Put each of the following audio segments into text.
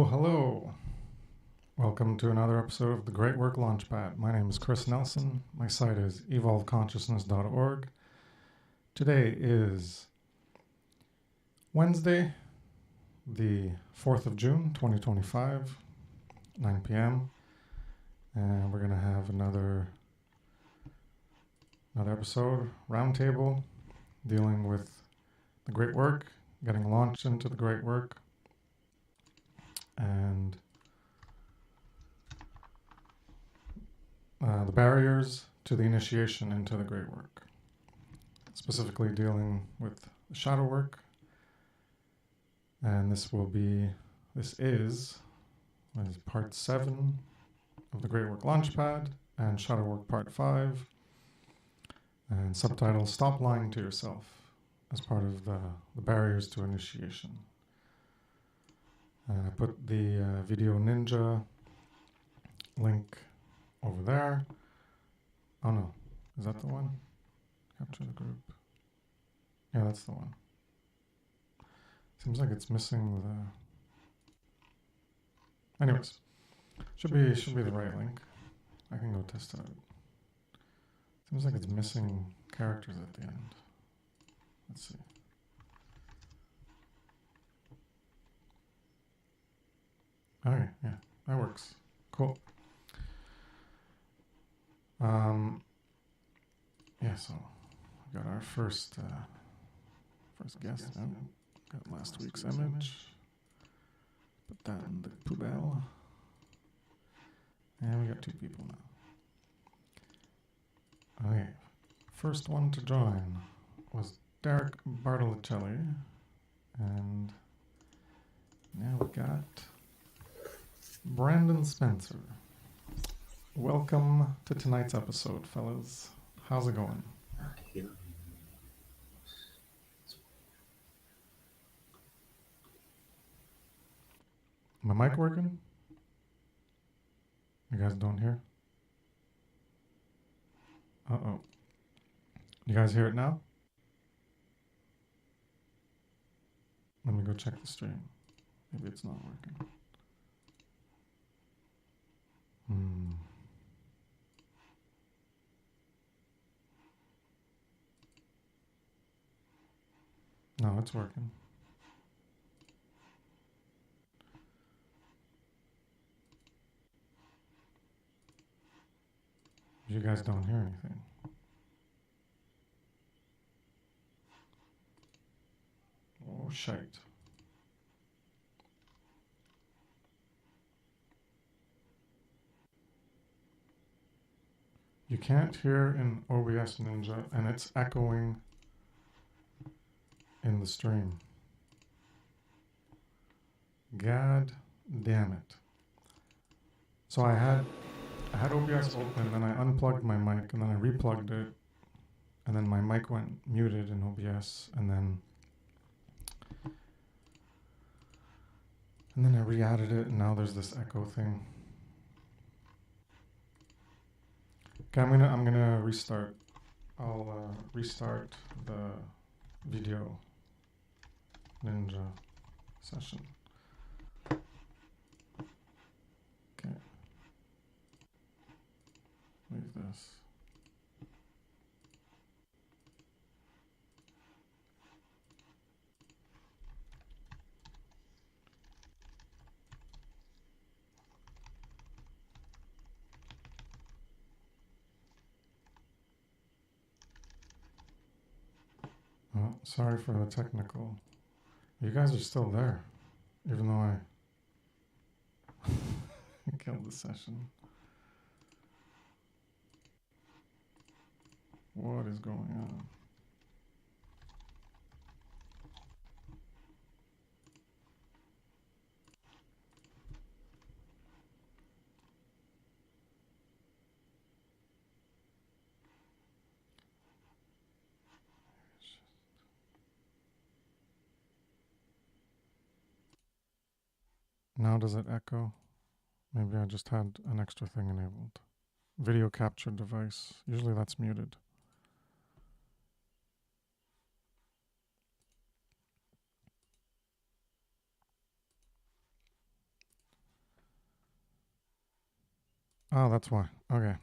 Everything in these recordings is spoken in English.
Hello, hello. Welcome to another episode of the Great Work Launchpad. My name is Chris Nelson. My site is evolveconsciousness.org. Today is Wednesday, the 4th of June, 2025, 9 p.m. And we're going to have another episode, roundtable, dealing with the great work, getting launched into the great work, and the barriers to the initiation into the great work, specifically dealing with the shadow work. And this is part 7 of the Great Work Launchpad and Shadow Work Part 5, and subtitle Stop Lying to Yourself as part of the barriers to initiation. And I put the Video Ninja link over there. Oh no, is that the one? Capture the group. Yeah, that's the one. Seems like it's missing the... Anyways, should be the right link. I can go test it out. Seems like it's missing characters at the end. Let's see. Okay, yeah, that works. Cool. Yeah, so we got our first guest. Got last week's image. Put that in the poubelle. And we got 2 people now. Okay, first one to join was Derek Bartolicelli, and now we got Brandon Spencer. Welcome to tonight's episode, fellas. How's it going? My mic working? You guys don't hear? Uh-oh. You guys hear it now? Let me go check the stream. Maybe it's not working. No, it's working. You guys don't hear anything. Oh, shite. You can't hear in OBS Ninja, and it's echoing in the stream. God damn it. So I had OBS open, and I unplugged my mic, and then I replugged it, and then my mic went muted in OBS, and then I re-added it, and now there's this echo thing. Okay, I'm gonna restart. I'll restart the Video Ninja session. Okay. Leave this. Oh, sorry for the technical. You guys are still there, even though I killed the session. What is going on? Now does it echo? Maybe I just had an extra thing enabled. Video capture device. Usually that's muted. Oh, that's why. Okay.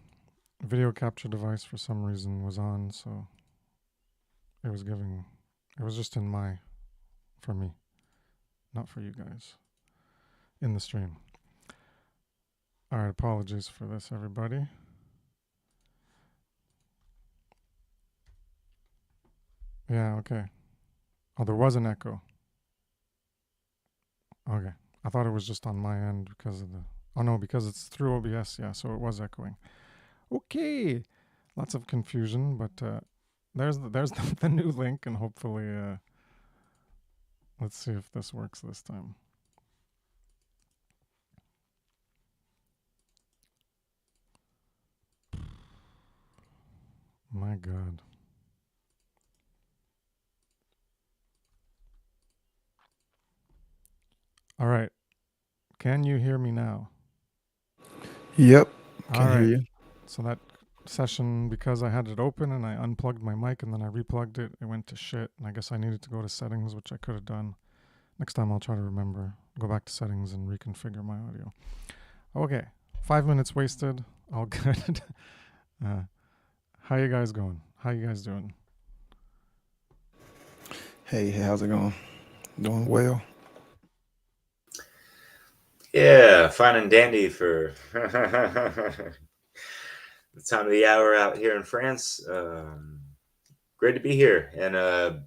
Video capture device for some reason was on, so it was giving. It was just for me, not for you guys in the stream. All right, apologies for this, everybody. Yeah, okay. Oh, there was an echo. Okay. I thought it was just on my end because of the. Oh, no, because it's through OBS. Yeah, so it was echoing. Okay. Lots of confusion, but there's the new link, and hopefully, let's see if this works this time. My God. All right. Can you hear me now? Yep, All can hear right. you. So that session, because I had it open and I unplugged my mic and then I replugged it, it went to shit. And I guess I needed to go to settings, which I could have done. Next time I'll try to remember. Go back to settings and reconfigure my audio. Okay. 5 minutes wasted. All good. How you guys going? How you guys doing? Hey, how's it going? Doing well? Yeah, fine and dandy for the time of the hour out here in France. Great to be here. And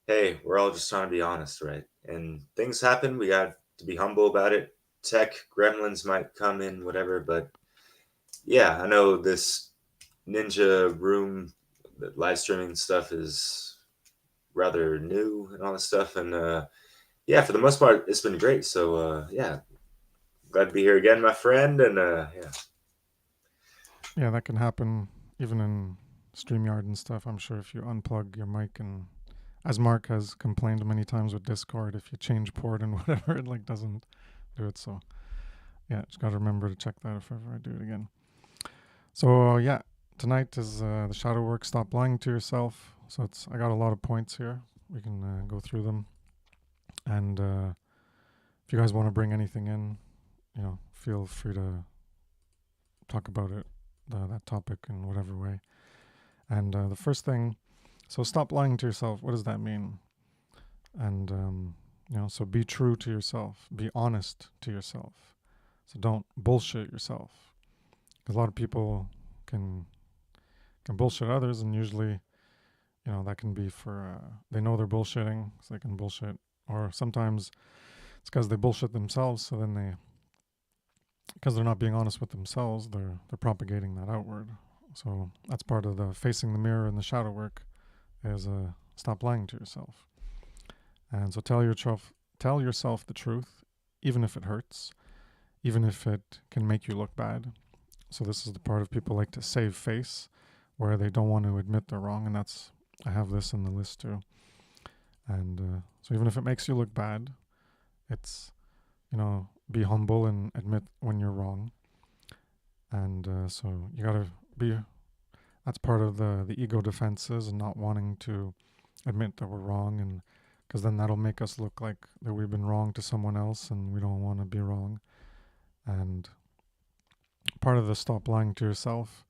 hey, we're all just trying to be honest, right? And things happen. We got to be humble about it. Tech gremlins might come in, whatever. But yeah, I know this Ninja Room live streaming stuff is rather new and all this stuff. And yeah, for the most part, it's been great. So yeah, glad to be here again, my friend. And yeah. Yeah, that can happen even in StreamYard and stuff. I'm sure if you unplug your mic and as Mark has complained many times with Discord, if you change port and whatever, it like doesn't do it. So yeah, just gotta remember to check that if ever I do it again. So yeah, tonight is the shadow work. Stop lying to yourself. So I got a lot of points here. We can go through them, and if you guys want to bring anything in, feel free to talk about it, that topic in whatever way. And the first thing, so stop lying to yourself. What does that mean? And so be true to yourself. Be honest to yourself. So don't bullshit yourself. Because a lot of people can bullshit others, and usually, that can be for they know they're bullshitting, so they can bullshit. Or sometimes it's because they bullshit themselves. So then because they're not being honest with themselves, they're propagating that outward. So that's part of the facing the mirror and the shadow work is stop lying to yourself. And so tell yourself the truth, even if it hurts, even if it can make you look bad. So this is the part of people like to save face, where they don't want to admit they're wrong, and I have this in the list too. And so even if it makes you look bad, it's be humble and admit when you're wrong. And so you gotta be. That's part of the ego defenses and not wanting to admit that we're wrong, and because then that'll make us look like that we've been wrong to someone else, and we don't want to be wrong. And part of the stop lying to yourself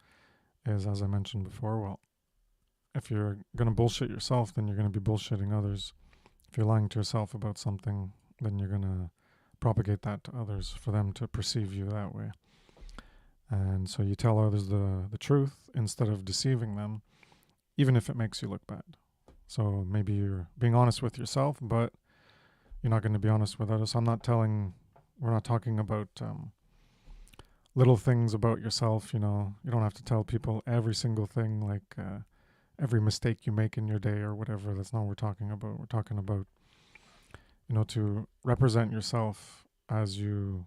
is, as I mentioned before, well, if you're going to bullshit yourself, then you're going to be bullshitting others. If you're lying to yourself about something, then you're going to propagate that to others for them to perceive you that way. And so you tell others the truth instead of deceiving them, even if it makes you look bad. So maybe you're being honest with yourself, but you're not going to be honest with others. We're not talking about little things about yourself. You don't have to tell people every single thing, like every mistake you make in your day or whatever. That's not what we're talking about. We're talking about, to represent yourself as you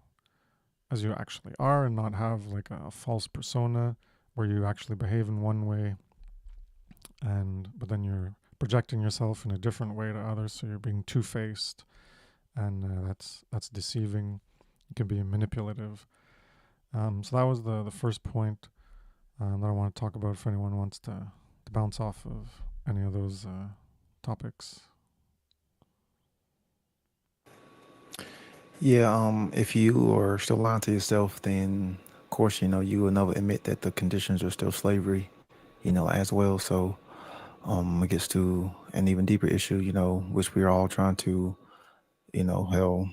actually are, and not have like a false persona where you actually behave in one way, but then you're projecting yourself in a different way to others. So you're being two-faced, and that's deceiving. It can be manipulative. So that was the first point that I want to talk about. If anyone wants to bounce off of any of those topics. Yeah, if you are still lying to yourself, then course, you will never admit that the conditions are still slavery, as well. So it gets to an even deeper issue, which we're all trying to, hell,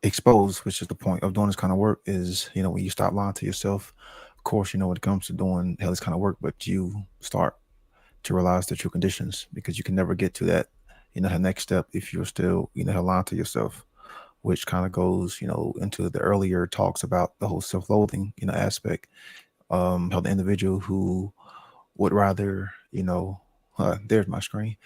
expose, which is the point of doing this kind of work is, when you stop lying to yourself, of course, when it comes to doing hell, this kind of work, but you start to realize the true conditions because you can never get to that, the next step if you're still, lying to yourself, which kind of goes, into the earlier talks about the whole self-loathing, aspect. How the individual who would rather, there's my screen,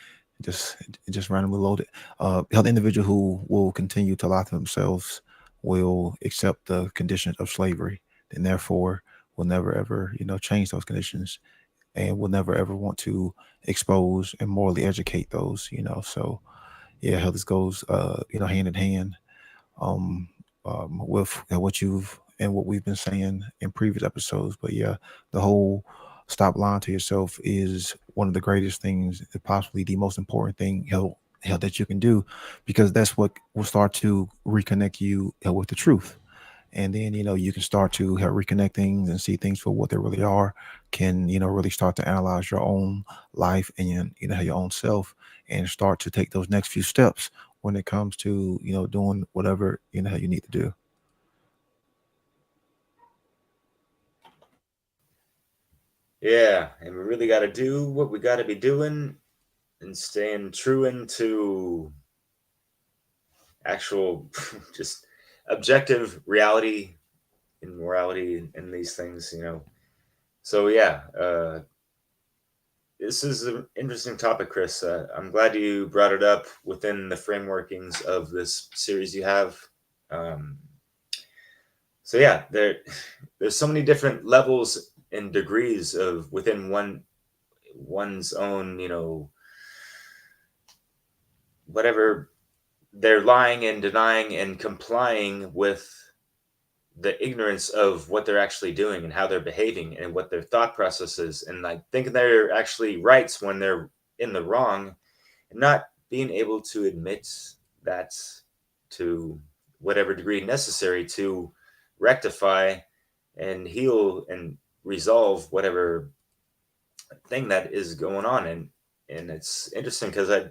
just it just randomly loaded. How the individual who will continue to lie to themselves will accept the conditions of slavery, and therefore will never ever, change those conditions, and will never ever want to expose and morally educate those, So yeah, how this goes, hand in hand, um, with what you've and what we've been saying in previous episodes. But yeah, the whole stop lying to yourself is one of the greatest things, possibly the most important thing, hell, that you can do, because that's what will start to reconnect you, with the truth. And then, you can start to reconnect things and see things for what they really are. Can, really start to analyze your own life and, your own self, and start to take those next few steps when it comes to, doing whatever, you need to do. Yeah, and we really got to do what we got to be doing and staying true into actual, just objective reality and morality and these things. So yeah, this is an interesting topic, Chris. I'm glad you brought it up within the frameworkings of this series you have. Um, so yeah, there's so many different levels and degrees of within one's own, whatever they're lying and denying and complying with the ignorance of what they're actually doing and how they're behaving and what their thought process is, and like thinking they're actually rights when they're in the wrong, and not being able to admit that to whatever degree necessary to rectify and heal and resolve whatever thing that is going on. And it's interesting because I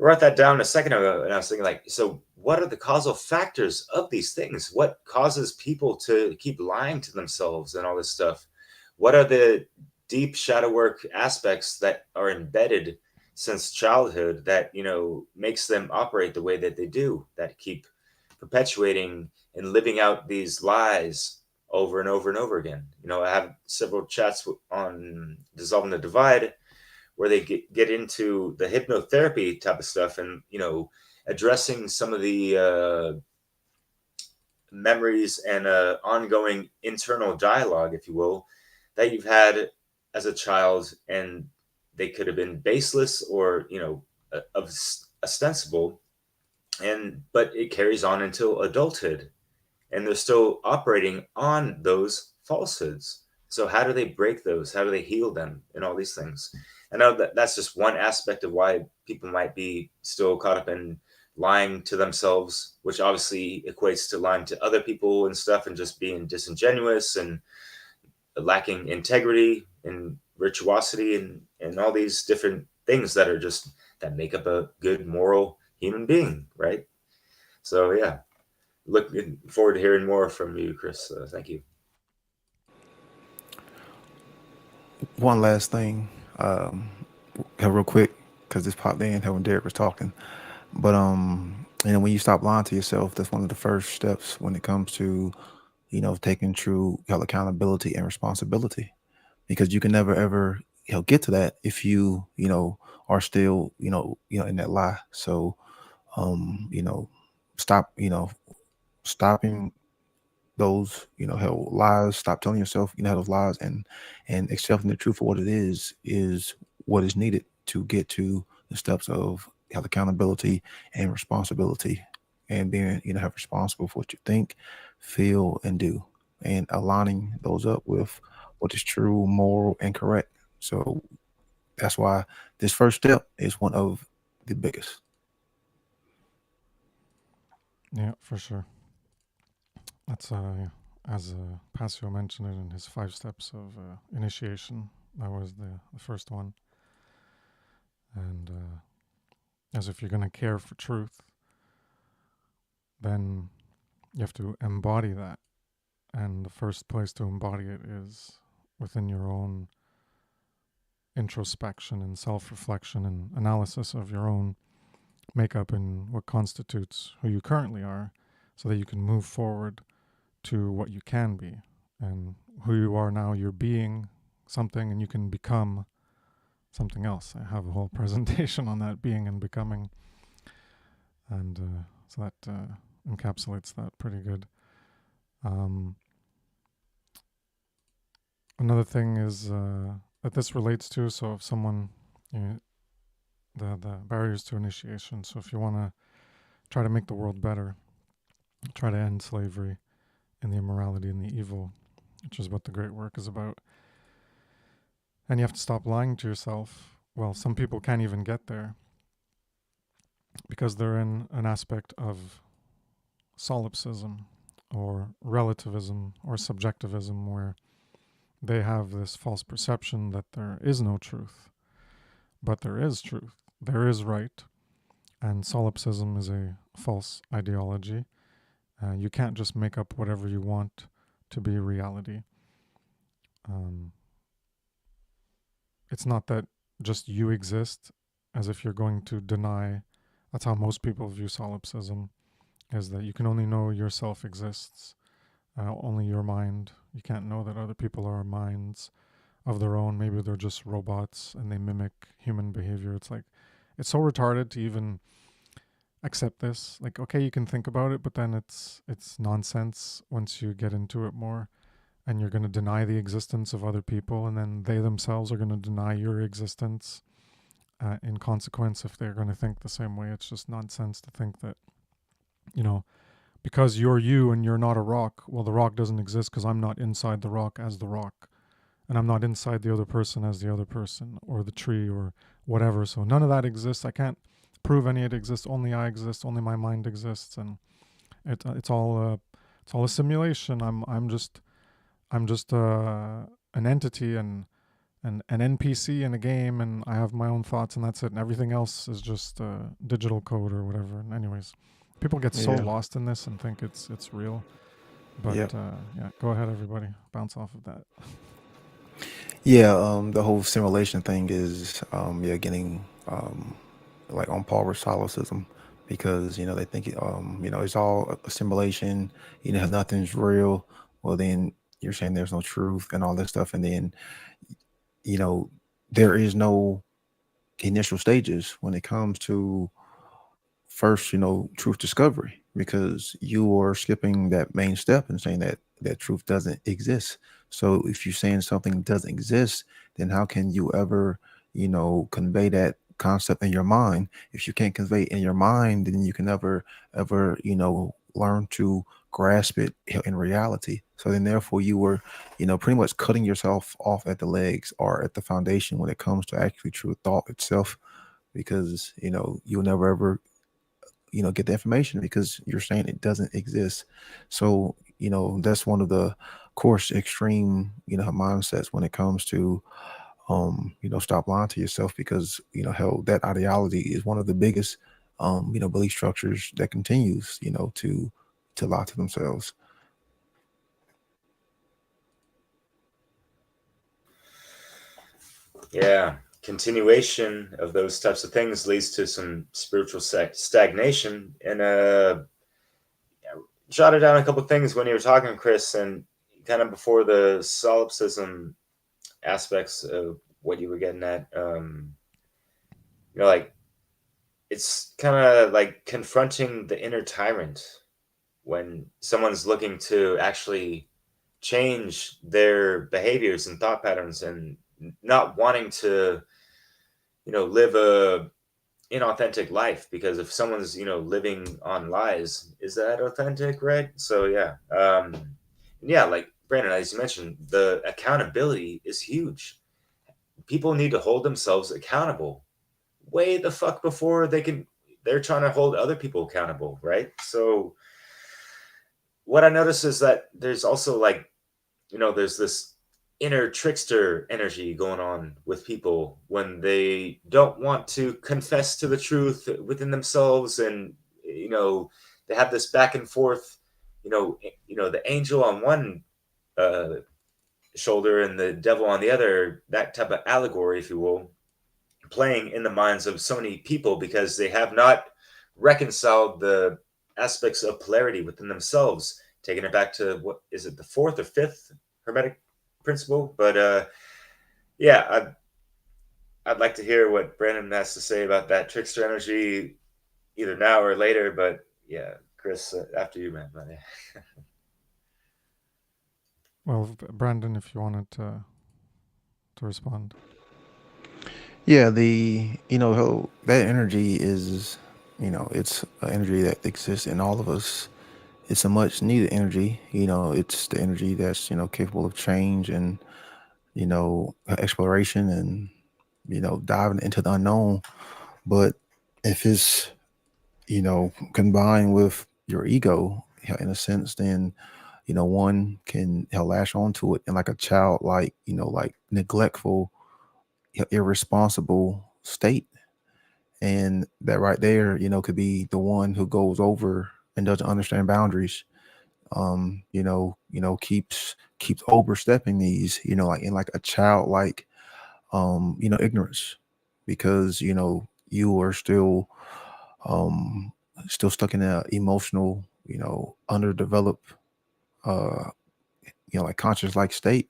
wrote that down a second ago, and I was thinking, like, so what are the causal factors of these things? What causes people to keep lying to themselves and all this stuff? What are the deep shadow work aspects that are embedded since childhood that makes them operate the way that they do? That keep perpetuating and living out these lies over and over and over again. I have several chats on dissolving the divide where they get into the hypnotherapy type of stuff, and addressing some of the memories and ongoing internal dialogue, if you will, that you've had as a child, and they could have been baseless or of ostensible, and but it carries on until adulthood, and they're still operating on those falsehoods. So how do they break those? How do they heal them? And all these things. I know that that's just one aspect of why people might be still caught up in lying to themselves, which obviously equates to lying to other people and stuff, and just being disingenuous and lacking integrity and virtuosity, and all these different things that are just that make up a good moral human being, right? So yeah, looking forward to hearing more from you, Chris. Thank you. One last thing, real quick, because this popped in when Derek was talking. But when you stop lying to yourself, that's one of the first steps when it comes to, taking true accountability and responsibility, because you can never ever, get to that if you, are still, in that lie. So, stop, stopping those, lies. Stop telling yourself, those lies, and accepting the truth for what it is what is needed to get to the steps of accountability and responsibility, and being, have responsible for what you think, feel, and do, and aligning those up with what is true, moral, and correct. So that's why this first step is one of the biggest. Yeah, for sure. That's as Passio mentioned it in his 5 steps of initiation. That was the first one. And as if you're going to care for truth, then you have to embody that. And the first place to embody it is within your own introspection and self-reflection and analysis of your own makeup and what constitutes who you currently are, so that you can move forward to what you can be. And who you are now, you're being something, and you can become something else. I have a whole presentation on that, being and becoming. And so that encapsulates that pretty good. Another thing is that this relates to, so if someone, the barriers to initiation. So if you want to try to make the world better, try to end slavery and the immorality and the evil, which is what the great work is about. And you have to stop lying to yourself. Well, some people can't even get there because they're in an aspect of solipsism or relativism or subjectivism, where they have this false perception that there is no truth. But there is truth. There is right. And solipsism is a false ideology. You can't just make up whatever you want to be reality. It's not that just you exist, as if you're going to deny. That's how most people view solipsism, is that you can only know yourself exists, only your mind. You can't know that other people are minds of their own. Maybe they're just robots and they mimic human behavior. It's like, it's so retarded to even accept this. Like, okay, you can think about it, but then it's nonsense once you get into it more. And you're going to deny the existence of other people, and then they themselves are going to deny your existence in consequence if they're going to think the same way. It's just nonsense to think that, because you're you and you're not a rock, well, the rock doesn't exist because I'm not inside the rock as the rock, and I'm not inside the other person as the other person, or the tree, or whatever. So none of that exists. I can't prove any it exists. Only I exist. Only my mind exists, and it's all a simulation. I'm just an entity and an NPC in a game, and I have my own thoughts, and that's it. And everything else is just digital code or whatever. And anyways, people get so lost in this and think it's real. But yeah, go ahead, everybody. Bounce off of that. Yeah, the whole simulation thing is, getting like on par with solipsism, because they think it's all a simulation. Nothing's real. Well, then you're saying there's no truth and all this stuff, and then there is no initial stages when it comes to first truth discovery, because you are skipping that main step and saying that truth doesn't exist. So if you're saying something doesn't exist, then how can you ever convey that concept in your mind? If you can't convey it in your mind, then you can never ever learn to grasp it in reality. So then therefore you were pretty much cutting yourself off at the legs or at the foundation when it comes to actually true thought itself, because you'll never ever get the information because you're saying it doesn't exist. So that's one of the course extreme mindsets when it comes to stop lying to yourself, because hell, that ideology is one of the biggest belief structures that continues to lie to themselves. Yeah, continuation of those types of things leads to some spiritual stagnation. And jotted down a couple of things when you were talking, Chris, and kind of before the solipsism aspects of what you were getting at. Like, it's kind of like confronting the inner tyrant when someone's looking to actually change their behaviors and thought patterns, and not wanting to live a inauthentic life, because if someone's living on lies, is that authentic, right? So yeah, like Brandon, as you mentioned, the accountability is huge. People need to hold themselves accountable way the fuck before they're trying to hold other people accountable, right? So what I notice is that there's also like, there's this inner trickster energy going on with people when they don't want to confess to the truth within themselves, and they have this back and forth, the angel on one uh, shoulder and the devil on the other, that type of allegory, if you will, playing in the minds of so many people because they have not reconciled the aspects of polarity within themselves, taking it back to, what is it, the fourth or fifth hermetic principle. But yeah, I'd like to hear what Brandon has to say about that trickster energy, either now or later. But yeah, Chris, after you, man. Well, Brandon, if you wanted to respond. Yeah, that energy is, it's an energy that exists in all of us. It's a much needed energy. It's the energy that's capable of change and exploration and diving into the unknown. But if it's combined with your ego, in a sense, then one can lash onto it in like a child, like neglectful, irresponsible state. And that right there, could be the one who goes over and doesn't understand boundaries. Keeps overstepping these, like in like a childlike, ignorance, because you are um, still stuck in a emotional, underdeveloped, uh, like conscious like state,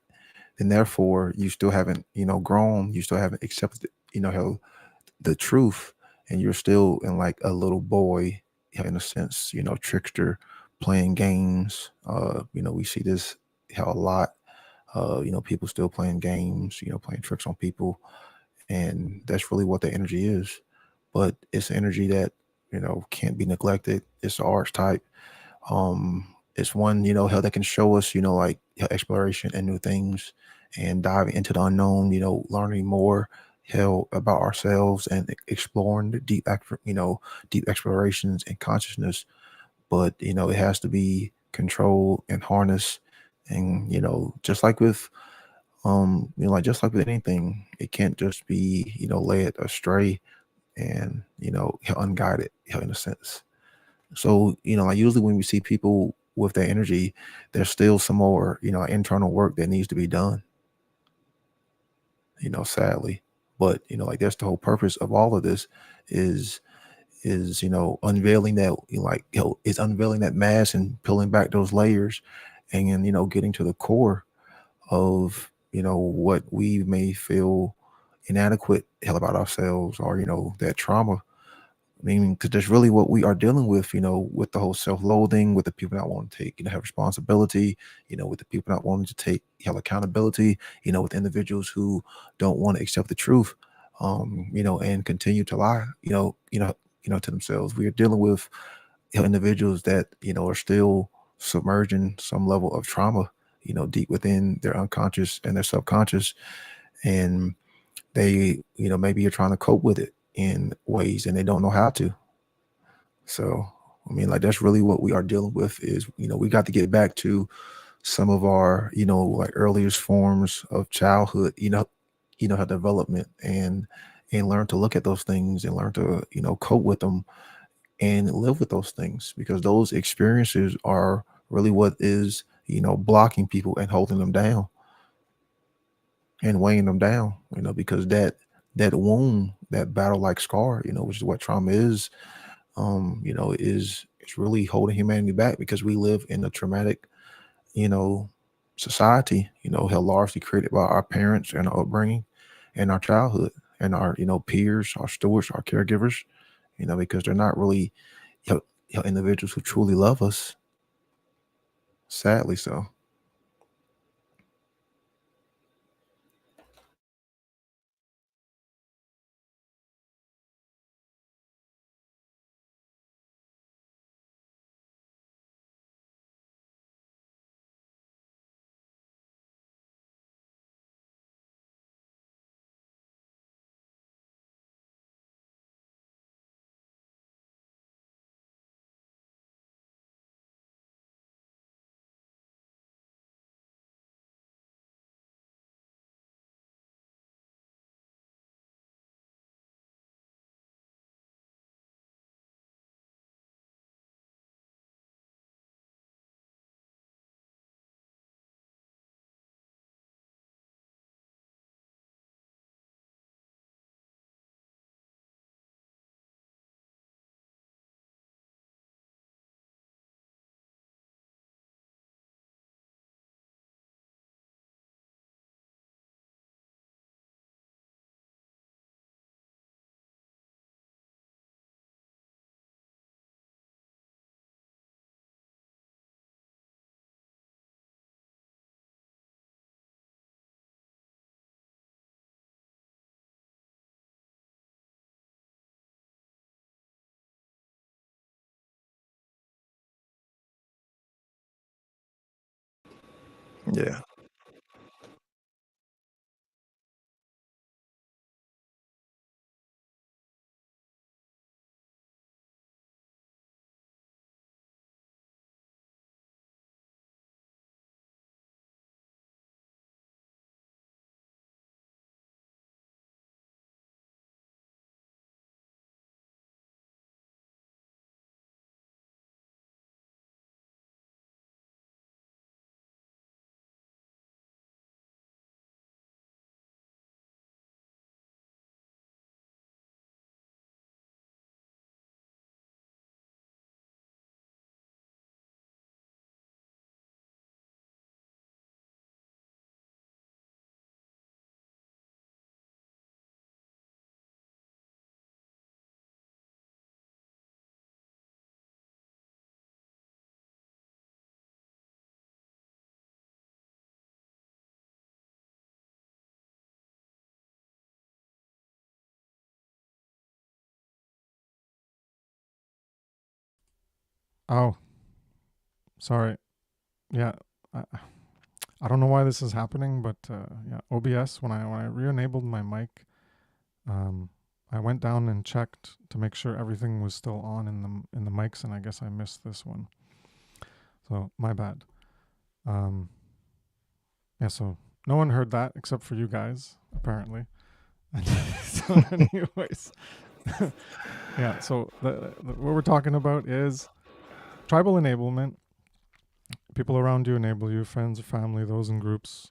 and therefore you still haven't, grown, you still haven't accepted, how the truth, and you're still in like a little boy, in a sense, trickster playing games. We see this a lot. People still playing games, playing tricks on people, and that's really what the energy is. But it's energy that can't be neglected. It's the archetype. It's one, how that can show us, like exploration and new things, and diving into the unknown, learning more hell about ourselves and exploring the deep explorations and consciousness. But it has to be controlled and harnessed. And just like with like just like with anything, it can't just be led astray and unguided, in a sense. So, like usually when we see people with that energy, there's still some more, internal work that needs to be done, sadly. But, like that's the whole purpose of all of this is unveiling that, is unveiling that mask and peeling back those layers, and then, getting to the core of, what we may feel inadequate hell about ourselves, or, that trauma. I mean, because that's really what we are dealing with, with the whole self-loathing, with the people not wanting to take, have responsibility, with the people not wanting to take accountability, with individuals who don't want to accept the truth, and continue to lie, to themselves. We are dealing with individuals that, are still submerging some level of trauma, deep within their unconscious and their subconscious. And they, maybe you're trying to cope with it in ways and they don't know how to. So, I mean, like that's really what we are dealing with is, we got to get back to some of our, like earliest forms of childhood, her development, and learn to look at those things and learn to, cope with them and live with those things, because those experiences are really what is, blocking people and holding them down and weighing them down, because that wound, that battle like scar, which is what trauma is, is it's really holding humanity back, because we live in a traumatic, you know, society, held largely created by our parents and our upbringing and our childhood and our, peers, our stewards, our caregivers, because they're not really, individuals who truly love us, sadly so. Yeah. Oh, sorry. Yeah, I, I don't know why this is happening, but yeah, OBS. When I re-enabled my mic, um, I went down and checked to make sure everything was still on in the mics, and I guess I missed this one. So my bad. Um, yeah, so no one heard that except for you guys, apparently. So, anyways, yeah. So what we're talking about is tribal enablement. People around you enable you, friends or family, those in groups,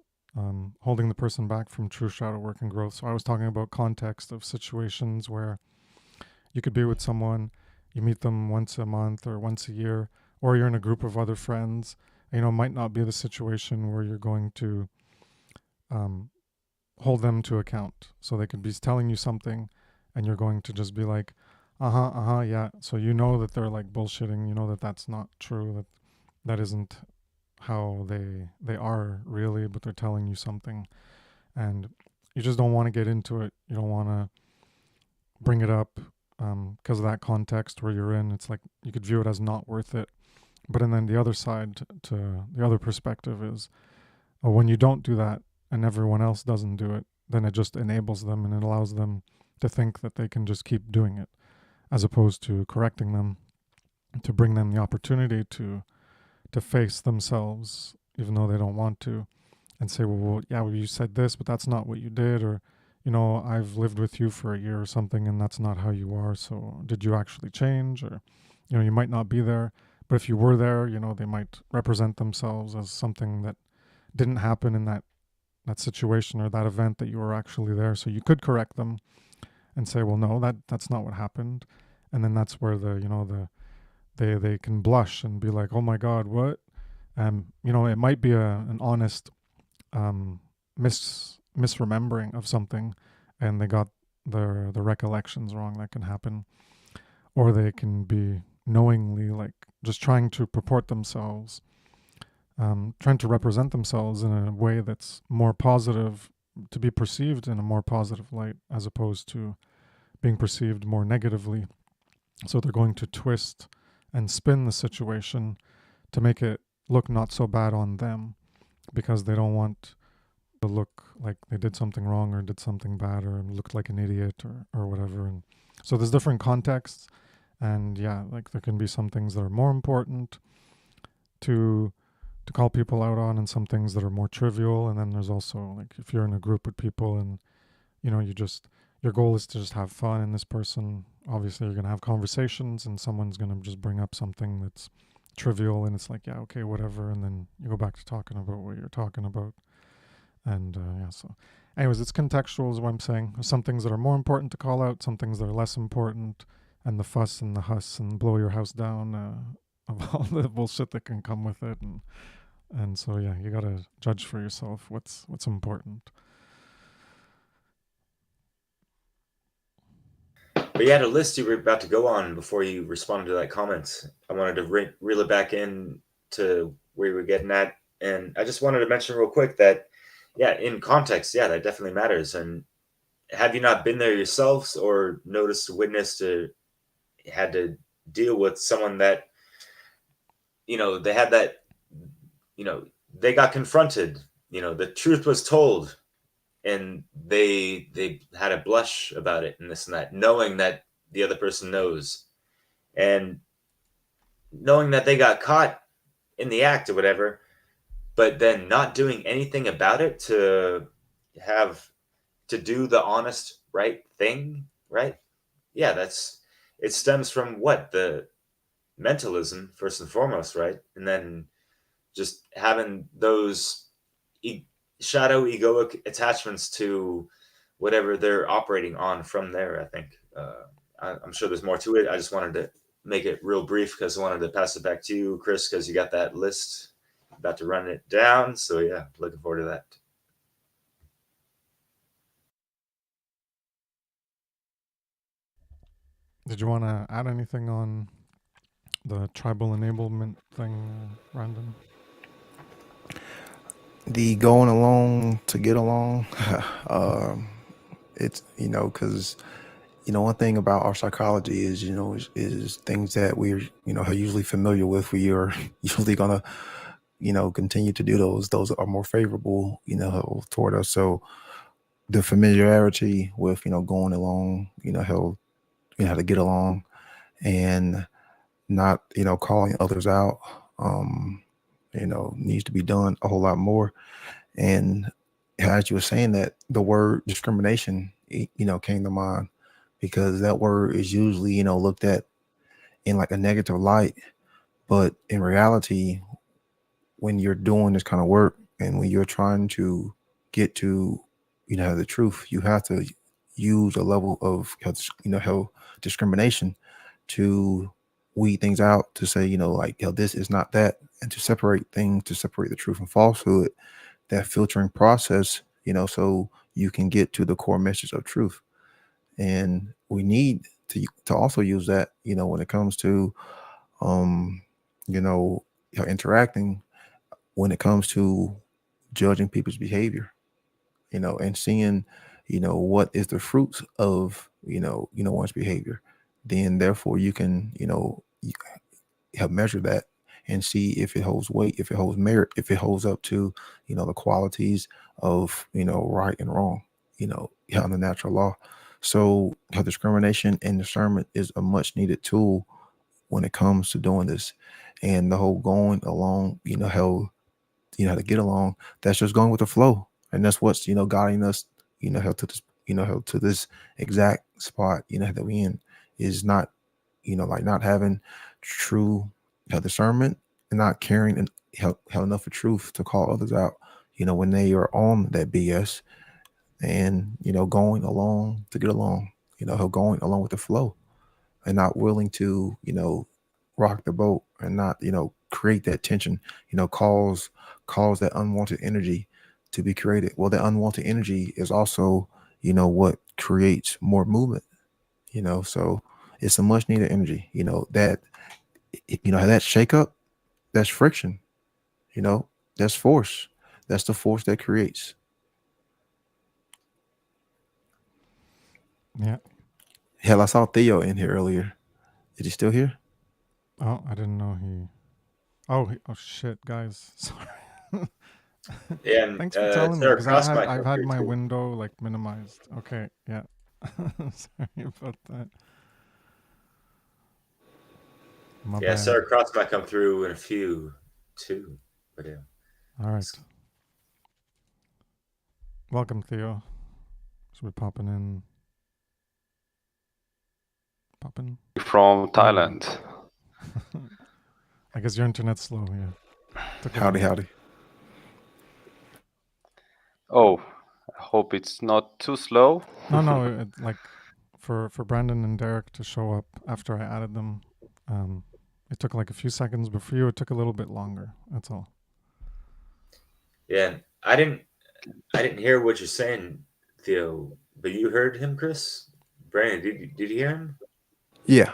holding the person back from true shadow work and growth. So I was talking about context of situations where you could be with someone, you meet them once a month or once a year, or you're in a group of other friends. You know, it might not be the situation where you're going to um, hold them to account. So they could be telling you something, and you're going to just be like, yeah. So you know that they're like bullshitting. You know that that's not true. That isn't how they are really, but they're telling you something, and you just don't want to get into it. You don't want to bring it up because of that context where you're in. It's like you could view it as not worth it. But and then the other side to the other perspective is when you don't do that and everyone else doesn't do it, then it just enables them and it allows them to think that they can just keep doing it, as opposed to correcting them, to bring them the opportunity to face themselves, even though they don't want to, and say, well, you said this, but that's not what you did, or, I've lived with you for a year or something, and that's not how you are. So did you actually change? Or, you might not be there, but if you were there, they might represent themselves as something that didn't happen in that situation or that event that you were actually there. So you could correct them and say, well, no, that's not what happened. And then that's where they can blush and be like, oh my God, what? It might be an honest um, misremembering of something, and they got the recollections wrong. That can happen, or they can be knowingly like just trying to purport themselves, trying to represent themselves in a way that's more positive, to be perceived in a more positive light, as opposed to being perceived more negatively. So they're going to twist and spin the situation to make it look not so bad on them, because they don't want to look like they did something wrong or did something bad or looked like an idiot or whatever. And so there's different contexts, and yeah, like there can be some things that are more important to call people out on, and some things that are more trivial. And then there's also like if you're in a group with people and your goal is to just have fun, and this person, obviously you're going to have conversations, and someone's going to just bring up something that's trivial, and it's like, yeah, okay, whatever, and then you go back to talking about what you're talking about. And yeah, so anyways, it's contextual is what I'm saying. There's some things that are more important to call out, some things that are less important, and the fuss and the huss and blow your house down of all the bullshit that can come with it. And so yeah, you gotta judge for yourself what's important. But you had a list you were about to go on before you responded to that comment. I wanted to reel it back in to where you were getting at. And I just wanted to mention real quick that, yeah, in context, yeah, that definitely matters. And have you not been there yourselves or noticed, witnessed, had to deal with someone that, they had that, they got confronted. The truth was told, and they had a blush about it and this and that, knowing that the other person knows, and knowing that they got caught in the act or whatever, but then not doing anything about it to do the honest right thing, right? Yeah, it stems from what? The mentalism first and foremost, right? And then just having those shadow egoic attachments to whatever they're operating on from there. I think I'm sure there's more to it. I just wanted to make it real brief because I wanted to pass it back to you, Chris, because you got that list, about to run it down. So yeah, looking forward to that. Did you want to add anything on the tribal enablement thing, Brandon? The going along to get along, it's, because, one thing about our psychology is, is things that we're, are usually familiar with. We are usually going to, continue to do those. Those are more favorable, toward us. So the familiarity with, going along, how, how to get along and not, calling others out, needs to be done a whole lot more. And as you were saying that, the word discrimination, came to mind, because that word is usually, looked at in like a negative light. But in reality, when you're doing this kind of work and when you're trying to get to, the truth, you have to use a level of, how discrimination to weed things out, to say, like, this is not that, and to separate things, to separate the truth and falsehood, that filtering process, so you can get to the core message of truth. And we need to also use that, when it comes to, you know, interacting, when it comes to judging people's behavior, and seeing, what is the fruits of, one's behavior. Then therefore you can, you help measure that and see if it holds weight, if it holds merit, if it holds up to, the qualities of, right and wrong, on the natural law. So discrimination and discernment is a much needed tool when it comes to doing this. And the whole going along, how, how to get along, that's just going with the flow. And that's what's, guiding us, how to this, how to this exact spot, that we in, is not, like not having true discernment and not caring and have enough of truth to call others out, when they are on that BS, and, going along to get along, going along with the flow, and not willing to, rock the boat, and not, create that tension, cause that unwanted energy to be created. Well, that unwanted energy is also, what creates more movement, so it's a much needed energy, that, that shake up, that's friction, that's force. That's the force that creates. Yeah. Hell, I saw Theo in here earlier. Is he still here? Oh, I didn't know he. Oh shit, guys. Sorry. Yeah, and Thanks for telling me, Sarah because Crossmic I've up had here my too. window like minimized. Okay, yeah. Sorry about that. My Yeah, bad. Sarah Cross might come through in a few too. But yeah. All right. Welcome, Theo. So we're popping in. Popping. From Thailand. I guess your internet's slow. Yeah. Howdy. Oh, I hope it's not too slow. No. Like for Brandon and Derek to show up after I added them, it took like a few seconds, but for you it took a little bit longer. That's all. Yeah, I didn't hear what you're saying, Theo, but you heard him, Chris? Brandon, did you hear him? Yeah.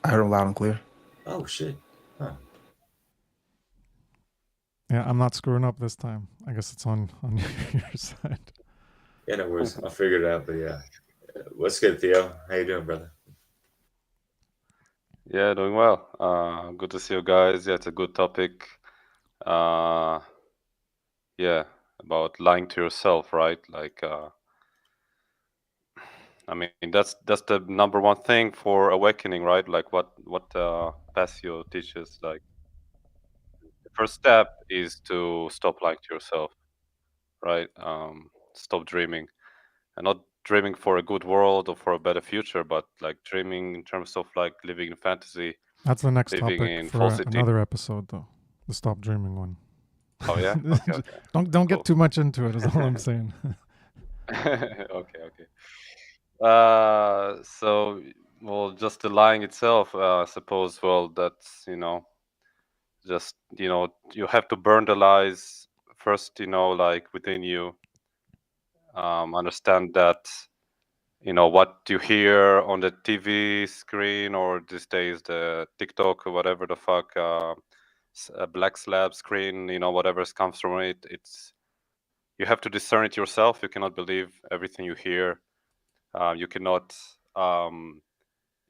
I heard him loud and clear. Oh shit. Huh. Yeah, I'm not screwing up this time. I guess it's on your side. Yeah, no worries. I'll figure it out. But yeah, what's good, Theo? How you doing, brother? Yeah, doing well. Good to see you guys. Yeah, it's a good topic. yeah, about lying to yourself, right? Like, I mean, that's the number one thing for awakening, right? Like what Passio teaches. Like, the first step is to stop lying to yourself, right? Stop dreaming, and not dreaming for a good world or for a better future, but like dreaming in terms of like living in fantasy, That's the next living topic in for falsity. another episode, though. The stop dreaming one. Oh yeah, okay, okay, don't cool. get too much into it. Is all I'm saying. Okay, okay. So, well, just the lying itself, I suppose. Well, that's just you have to burn the lies first. Like within you, understand that what you hear on the TV screen or these days the TikTok or whatever the fuck, black slab screen, whatever comes from it. You have to discern it yourself. You cannot believe everything you hear. You cannot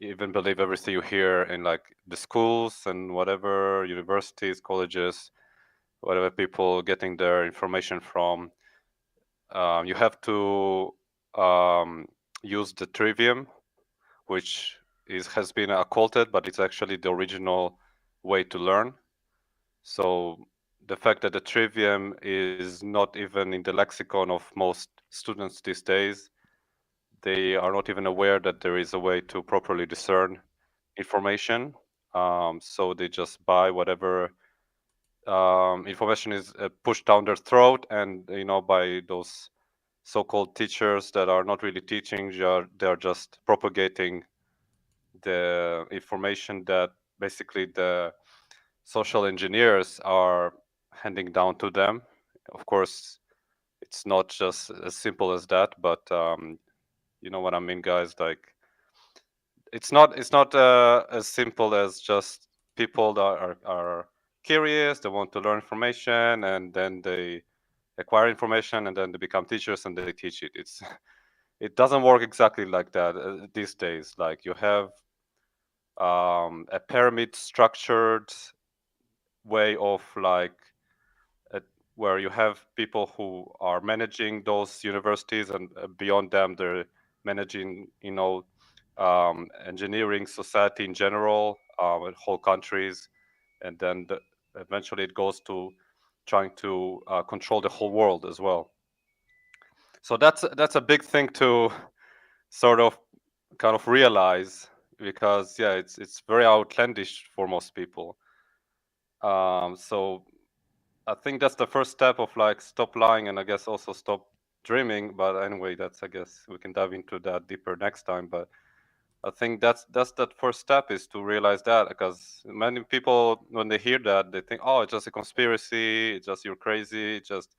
even believe everything you hear in like the schools and whatever universities, colleges, whatever people getting their information from. You have to use the trivium, which has been occulted, but it's actually the original way to learn. So the fact that the trivium is not even in the lexicon of most students these days, they are not even aware that there is a way to properly discern information. So they just buy whatever information is pushed down their throat, and by those so-called teachers that are not really teaching, they are just propagating the information that basically the social engineers are handing down to them. Of course, it's not just as simple as that, but you know what I mean, guys. Like, it's not as simple as just people that are curious, they want to learn information, and then they acquire information, and then they become teachers and they teach it. It doesn't work exactly like that these days. Like, you have a pyramid structured way of like uh, where you have people who are managing those universities, and beyond them they're managing engineering society in general, with whole countries, and then eventually it goes to trying to control the whole world as well. So that's a big thing to sort of kind of realize, because yeah, it's very outlandish for most people. So I think that's the first step of like stop lying, and I guess also stop dreaming. But anyway, I guess we can dive into that deeper next time. But I think that's that first step, is to realize that, because many people, when they hear that, they think, oh, it's just a conspiracy, it's just you're crazy, it's just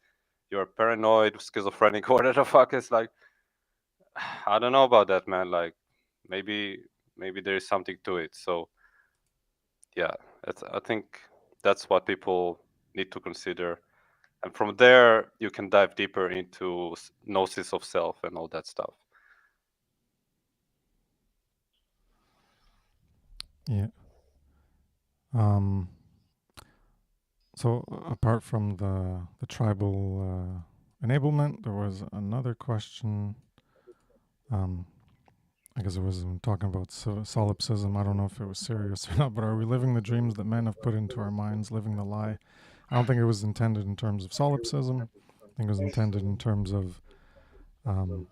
you're paranoid, schizophrenic, whatever the fuck. It's like, I don't know about that, man. Like, maybe there is something to it. So yeah, I think that's what people need to consider, and from there you can dive deeper into gnosis of self and all that stuff. Yeah. So apart from the tribal enablement, there was another question. I guess it was talking about solipsism. I don't know if it was serious or not, but are we living the dreams that men have put into our minds, living the lie? I don't think it was intended in terms of solipsism. I think it was intended in terms of, that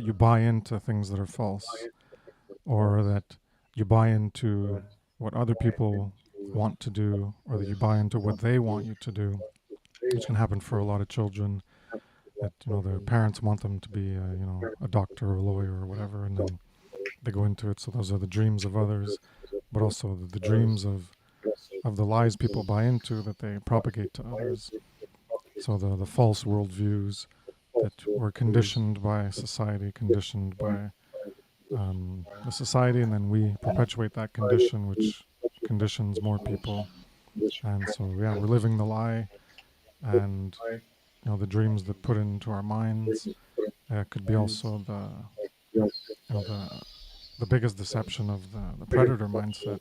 you buy into things that are false, or that you buy into what other people want to do, or that you buy into what they want you to do, which can happen for a lot of children. That their parents want them to be, a doctor or a lawyer or whatever, and then they go into it. So those are the dreams of others, but also the dreams of the lies people buy into that they propagate to others. So the false worldviews that were conditioned by society, conditioned by the society, and then we perpetuate that condition, which conditions more people. And so, yeah, we're living the lie, and the dreams that put into our minds could be also the biggest deception of the predator mindset,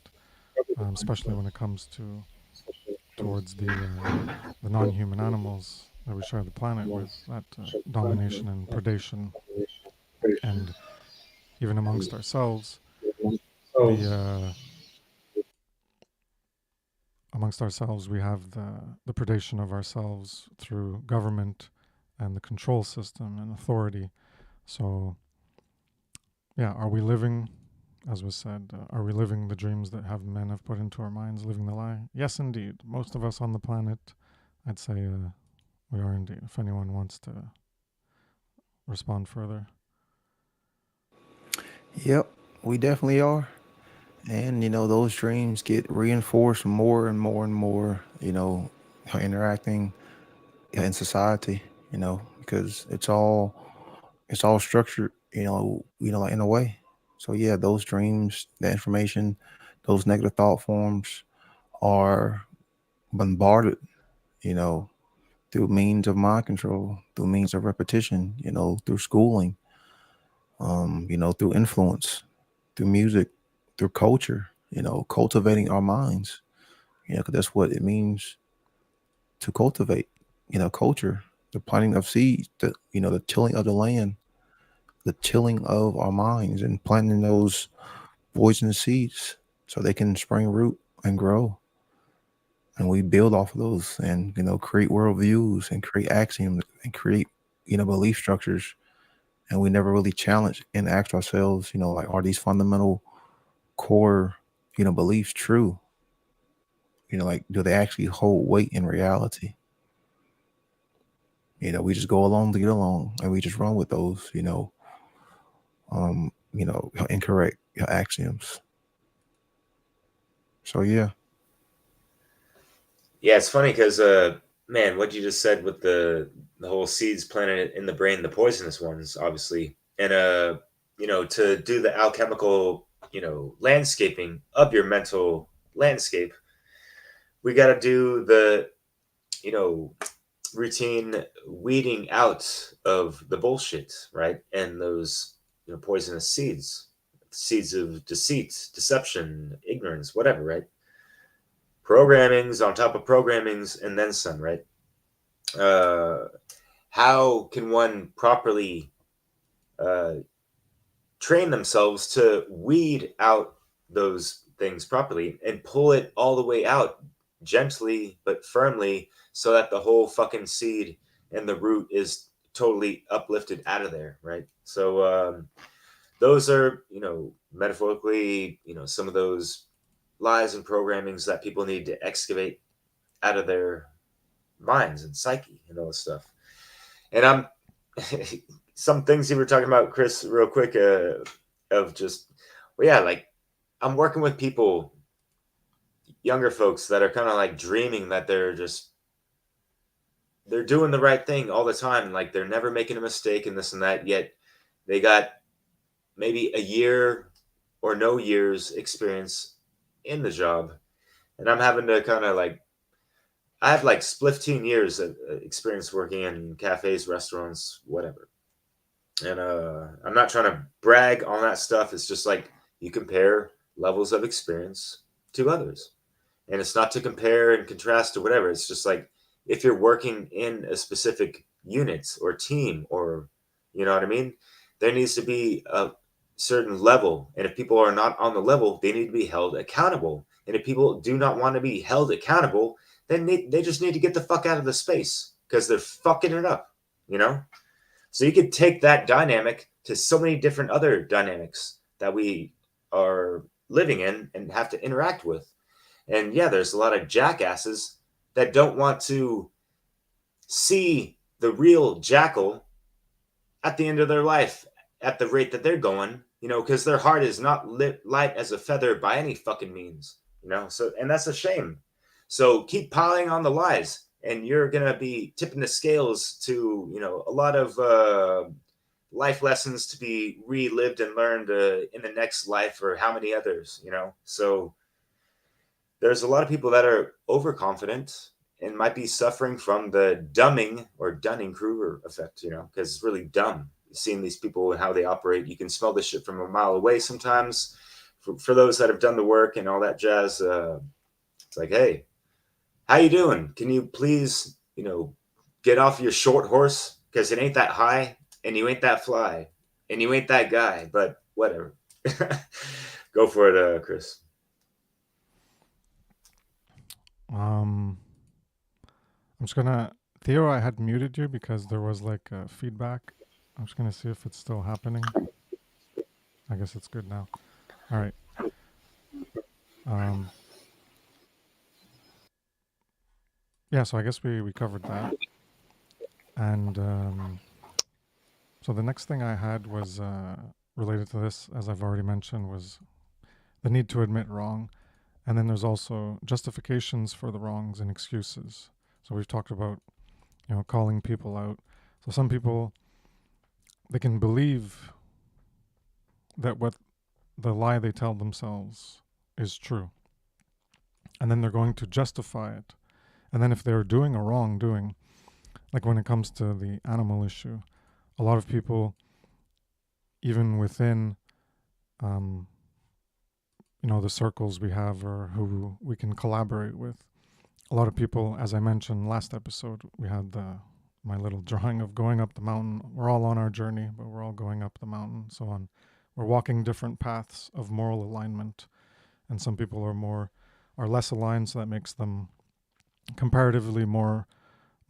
especially when it comes to towards the non-human animals that we share the planet with, that domination and predation, and even amongst ourselves, amongst ourselves we have the predation of ourselves through government and the control system and authority. So yeah, are we living, as was said, are we living the dreams that men have put into our minds, living the lie? Yes, indeed. Most of us on the planet, I'd say we are indeed. If anyone wants to respond further. Yep, we definitely are. And, those dreams get reinforced more and more and more, interacting in society, because it's all structured, like in a way. So yeah, those dreams, the information, those negative thought forms are bombarded, you know, through means of mind control, through means of repetition, through schooling, through influence, through music, through culture, cultivating our minds, because that's what it means to cultivate, culture, the planting of seeds, the tilling of the land, the tilling of our minds and planting those poisonous seeds so they can spring root and grow. And we build off of those and, create worldviews and create axioms and create, belief structures. And we never really challenge and ask ourselves, like, are these fundamental core, beliefs true? Like, do they actually hold weight in reality? We just go along to get along and we just run with those, incorrect axioms. So yeah. Yeah, it's funny because, man, what you just said with the whole seeds planted in the brain, the poisonous ones, obviously, and to do the alchemical, landscaping of your mental landscape, we got to do the, routine weeding out of the bullshit, right? And those, poisonous seeds of deceit, deception, ignorance, whatever, right? Programmings on top of programmings and then some, right? How can one properly train themselves to weed out those things properly and pull it all the way out gently but firmly so that the whole fucking seed and the root is totally uplifted out of there, right? So those are, metaphorically, some of those lies and programmings that people need to excavate out of their minds and psyche and all this stuff. And I'm some things you were talking about, Chris, real quick, of just, well, yeah, like I'm working with people, younger folks that are kind of like dreaming that they're doing the right thing all the time, and like they're never making a mistake and this and that, yet they got maybe a year or no years experience in the job, and I'm having to kind of like, I have like 15 years of experience working in cafes, restaurants, whatever. And I'm not trying to brag on that stuff. It's just like you compare levels of experience to others. And it's not to compare and contrast or whatever. It's just like if you're working in a specific unit or team, or, you know what I mean? There needs to be a certain level. And if people are not on the level, they need to be held accountable. And if people do not want to be held accountable, then they just need to get the fuck out of the space because they're fucking it up, you know? So you could take that dynamic to so many different other dynamics that we are living in and have to interact with. And yeah, there's a lot of jackasses that don't want to see the real jackal at the end of their life at the rate that they're going, because their heart is not light as a feather by any fucking means, So, and that's a shame. So keep piling on the lies, and you're gonna be tipping the scales to, a lot of life lessons to be relived and learned in the next life, or how many others, So there's a lot of people that are overconfident and might be suffering from the dumbing or Dunning-Kruger effect, because it's really dumb seeing these people and how they operate. You can smell this shit from a mile away sometimes. For those that have done the work and all that jazz, it's like, hey, how you doing? Can you please, get off your short horse? Because it ain't that high, and you ain't that fly, and you ain't that guy, but whatever. Go for it, Chris. I'm just gonna, Theo, I had muted you because there was like feedback. I'm just gonna see if it's still happening. I guess it's good now. All right. Yeah, so I guess we covered that. And so the next thing I had was related to this, as I've already mentioned, was the need to admit wrong. And then there's also justifications for the wrongs and excuses. So we've talked about, calling people out. So some people, they can believe that what the lie they tell themselves is true. And then they're going to justify it. And then if they're doing a wrongdoing, like when it comes to the animal issue, a lot of people, even within, the circles we have or who we can collaborate with, a lot of people, as I mentioned last episode, we had my little drawing of going up the mountain. We're all on our journey, but we're all going up the mountain. So we're walking different paths of moral alignment, and some people are less aligned, so that makes them comparatively more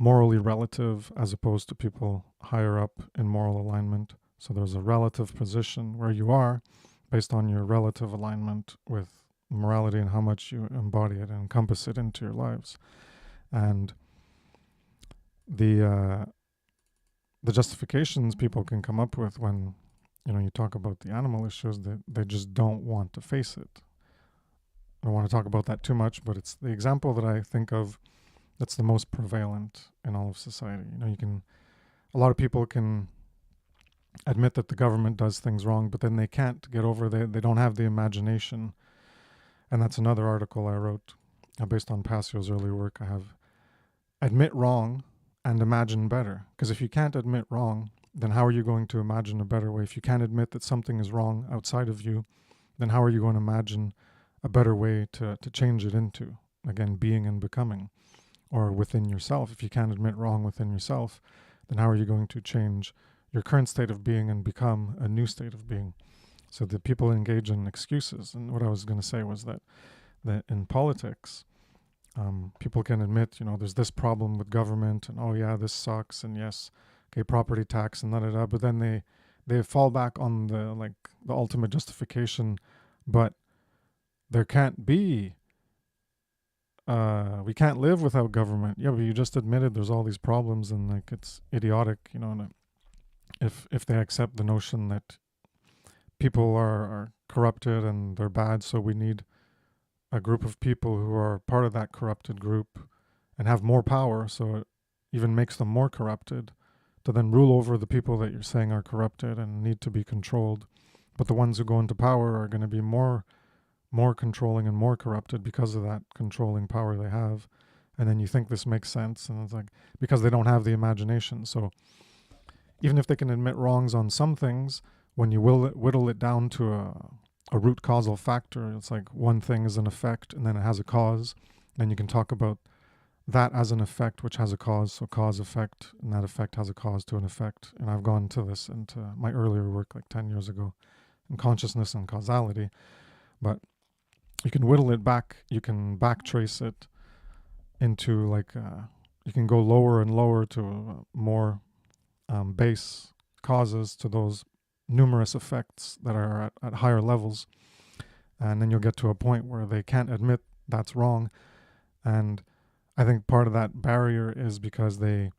morally relative as opposed to people higher up in moral alignment. So there's a relative position where you are based on your relative alignment with morality and how much you embody it and encompass it into your lives. And the justifications people can come up with when you talk about the animal issues, they just don't want to face it. I don't want to talk about that too much, but it's the example that I think of that's the most prevalent in all of society. A lot of people can admit that the government does things wrong, but then they can't get over they don't have the imagination. And that's another article I wrote based on Passio's early work. I have admit wrong and imagine better. Because if you can't admit wrong, then how are you going to imagine a better way? If you can't admit that something is wrong outside of you, then how are you going to imagine a better way to change it into, again, being and becoming? Or within yourself. If you can't admit wrong within yourself, then how are you going to change your current state of being and become a new state of being? So that people engage in excuses. And what I was going to say was that in politics, people can admit, there's this problem with government, and oh yeah, this sucks, and yes, okay, property tax and da. But then they fall back on the ultimate justification, but there can't be. We can't live without government. Yeah, but you just admitted there's all these problems, and it's idiotic, if they accept the notion that people are corrupted and they're bad, so we need a group of people who are part of that corrupted group and have more power, so it even makes them more corrupted, to then rule over the people that you're saying are corrupted and need to be controlled. But the ones who go into power are going to be more controlling and more corrupted because of that controlling power they have. And then you think this makes sense, and it's because they don't have the imagination. So even if they can admit wrongs on some things, when you whittle it down to a root causal factor, it's like one thing is an effect and then it has a cause. Then you can talk about that as an effect which has a cause, so cause effect, and that effect has a cause to an effect. And I've gone to this into my earlier work 10 years ago in consciousness and causality. But you can whittle it back, you can backtrace it into you can go lower and lower to more base causes, to those numerous effects that are at higher levels. And then you'll get to a point where they can't admit that's wrong. And I think part of that barrier is because they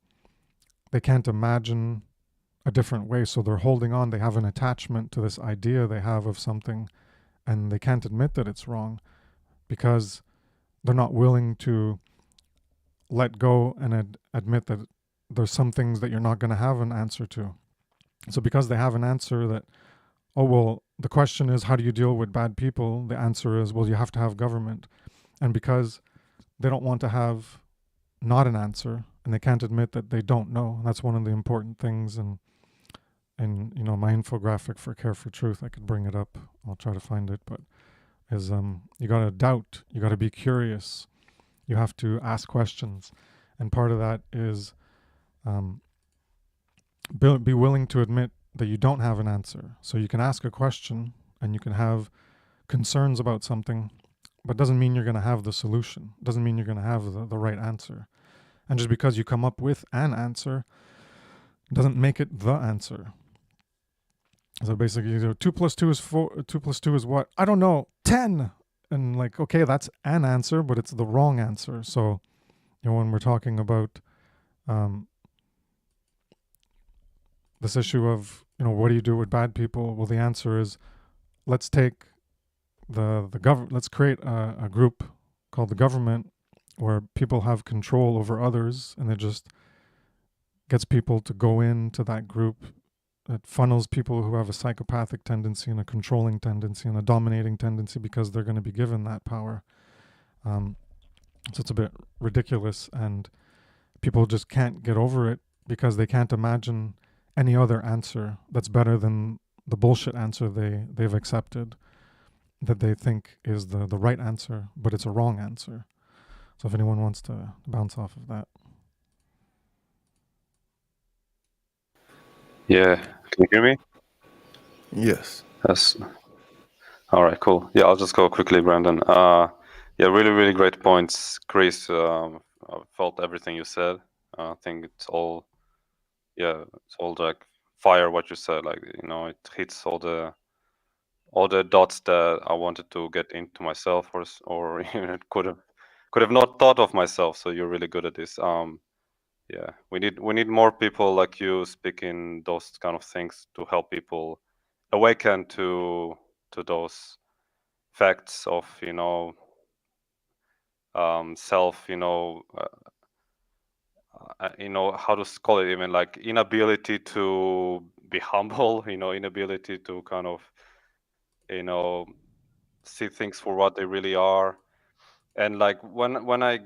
can't imagine a different way. So they're holding on, they have an attachment to this idea they have of something, and they can't admit that it's wrong because they're not willing to let go and admit that there's some things that you're not going to have an answer to. So because they have an answer that, oh, well, the question is, how do you deal with bad people? The answer is, well, you have to have government. And because they don't want to have not an answer, and they can't admit that they don't know, that's one of the important things. And my infographic for Care for Truth, I could bring it up. I'll try to find it, but is you got to doubt, you got to be curious, You have to ask questions. And part of that is be willing to admit that you don't have an answer. So you can ask a question and you can have concerns about something, but doesn't mean you're going to have the solution. Doesn't mean you're going to have the right answer. And just because you come up with an answer doesn't make it the answer. So basically, 2 plus 2 is 4. 2 plus 2 is what? I don't know. 10. And like, okay, that's an answer, but it's the wrong answer. So, when we're talking about this issue of, what do you do with bad people? Well, the answer is, let's take the government. Let's create a group called the government where people have control over others, and it just gets people to go into that group. It funnels people who have a psychopathic tendency and a controlling tendency and a dominating tendency because they're going to be given that power. So it's a bit ridiculous, and people just can't get over it because they can't imagine any other answer that's better than the bullshit answer they've accepted, that they think is the right answer, but it's a wrong answer. So if anyone wants to bounce off of that. Yeah, can you hear me? Yes. Yes. All right, cool. Yeah, I'll just go quickly, Brandon. Yeah, really, really great points, Chris. I felt everything you said. I think it's all like fire what you said. Like, it hits all the dots that I wanted to get into myself, or even could have not thought of myself. So you're really good at this. Yeah, we need more people like you speaking those kind of things to help people awaken to those facts of self, how to call it, even like inability to be humble, inability to kind of see things for what they really are. And like when I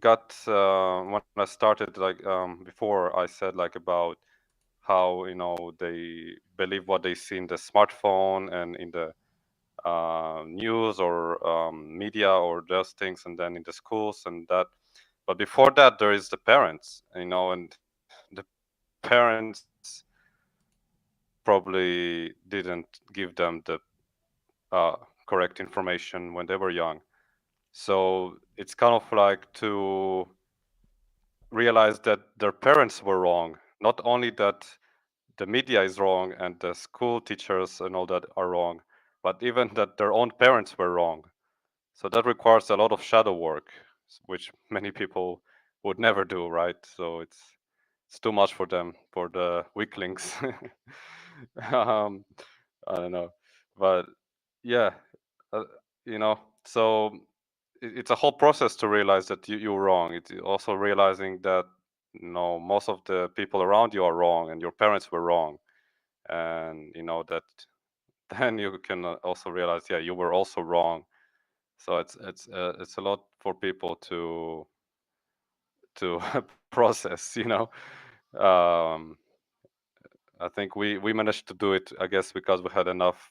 got when I started, like before, I said like about how they believe what they see in the smartphone and in the news or media or those things, and then in the schools and that. But before that, there is the parents, and the parents probably didn't give them the correct information when they were young. So it's kind of like to realize that their parents were wrong. Not only that the media is wrong and the school teachers and all that are wrong, but even that their own parents were wrong. So that requires a lot of shadow work, which many people would never do, right? So it's too much for them, for the weaklings. um, I don't know, but yeah, uh, so it's a whole process to realize that you're wrong. It's also realizing that most of the people around you are wrong, and your parents were wrong, and that then you can also realize, yeah, you were also wrong. So it's a lot for people to process. I think we managed to do it, I guess, because we had enough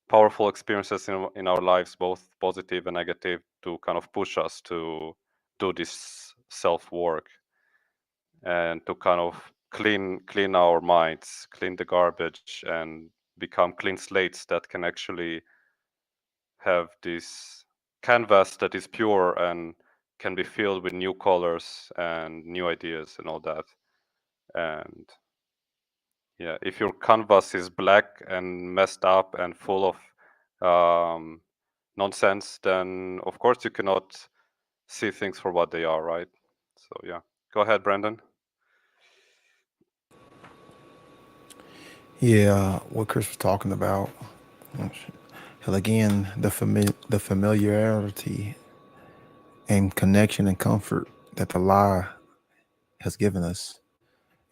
powerful experiences in our lives, both positive and negative, to kind of push us to do this self work and to kind of clean our minds, clean the garbage, and become clean slates that can actually have this canvas that is pure and can be filled with new colors and new ideas and all that. And yeah, if your canvas is black and messed up and full of nonsense, then of course you cannot see things for what they are, right? So yeah, go ahead, Brandon. Yeah, what Chris was talking about. Hell, again, the familiarity and connection and comfort that the lie has given us,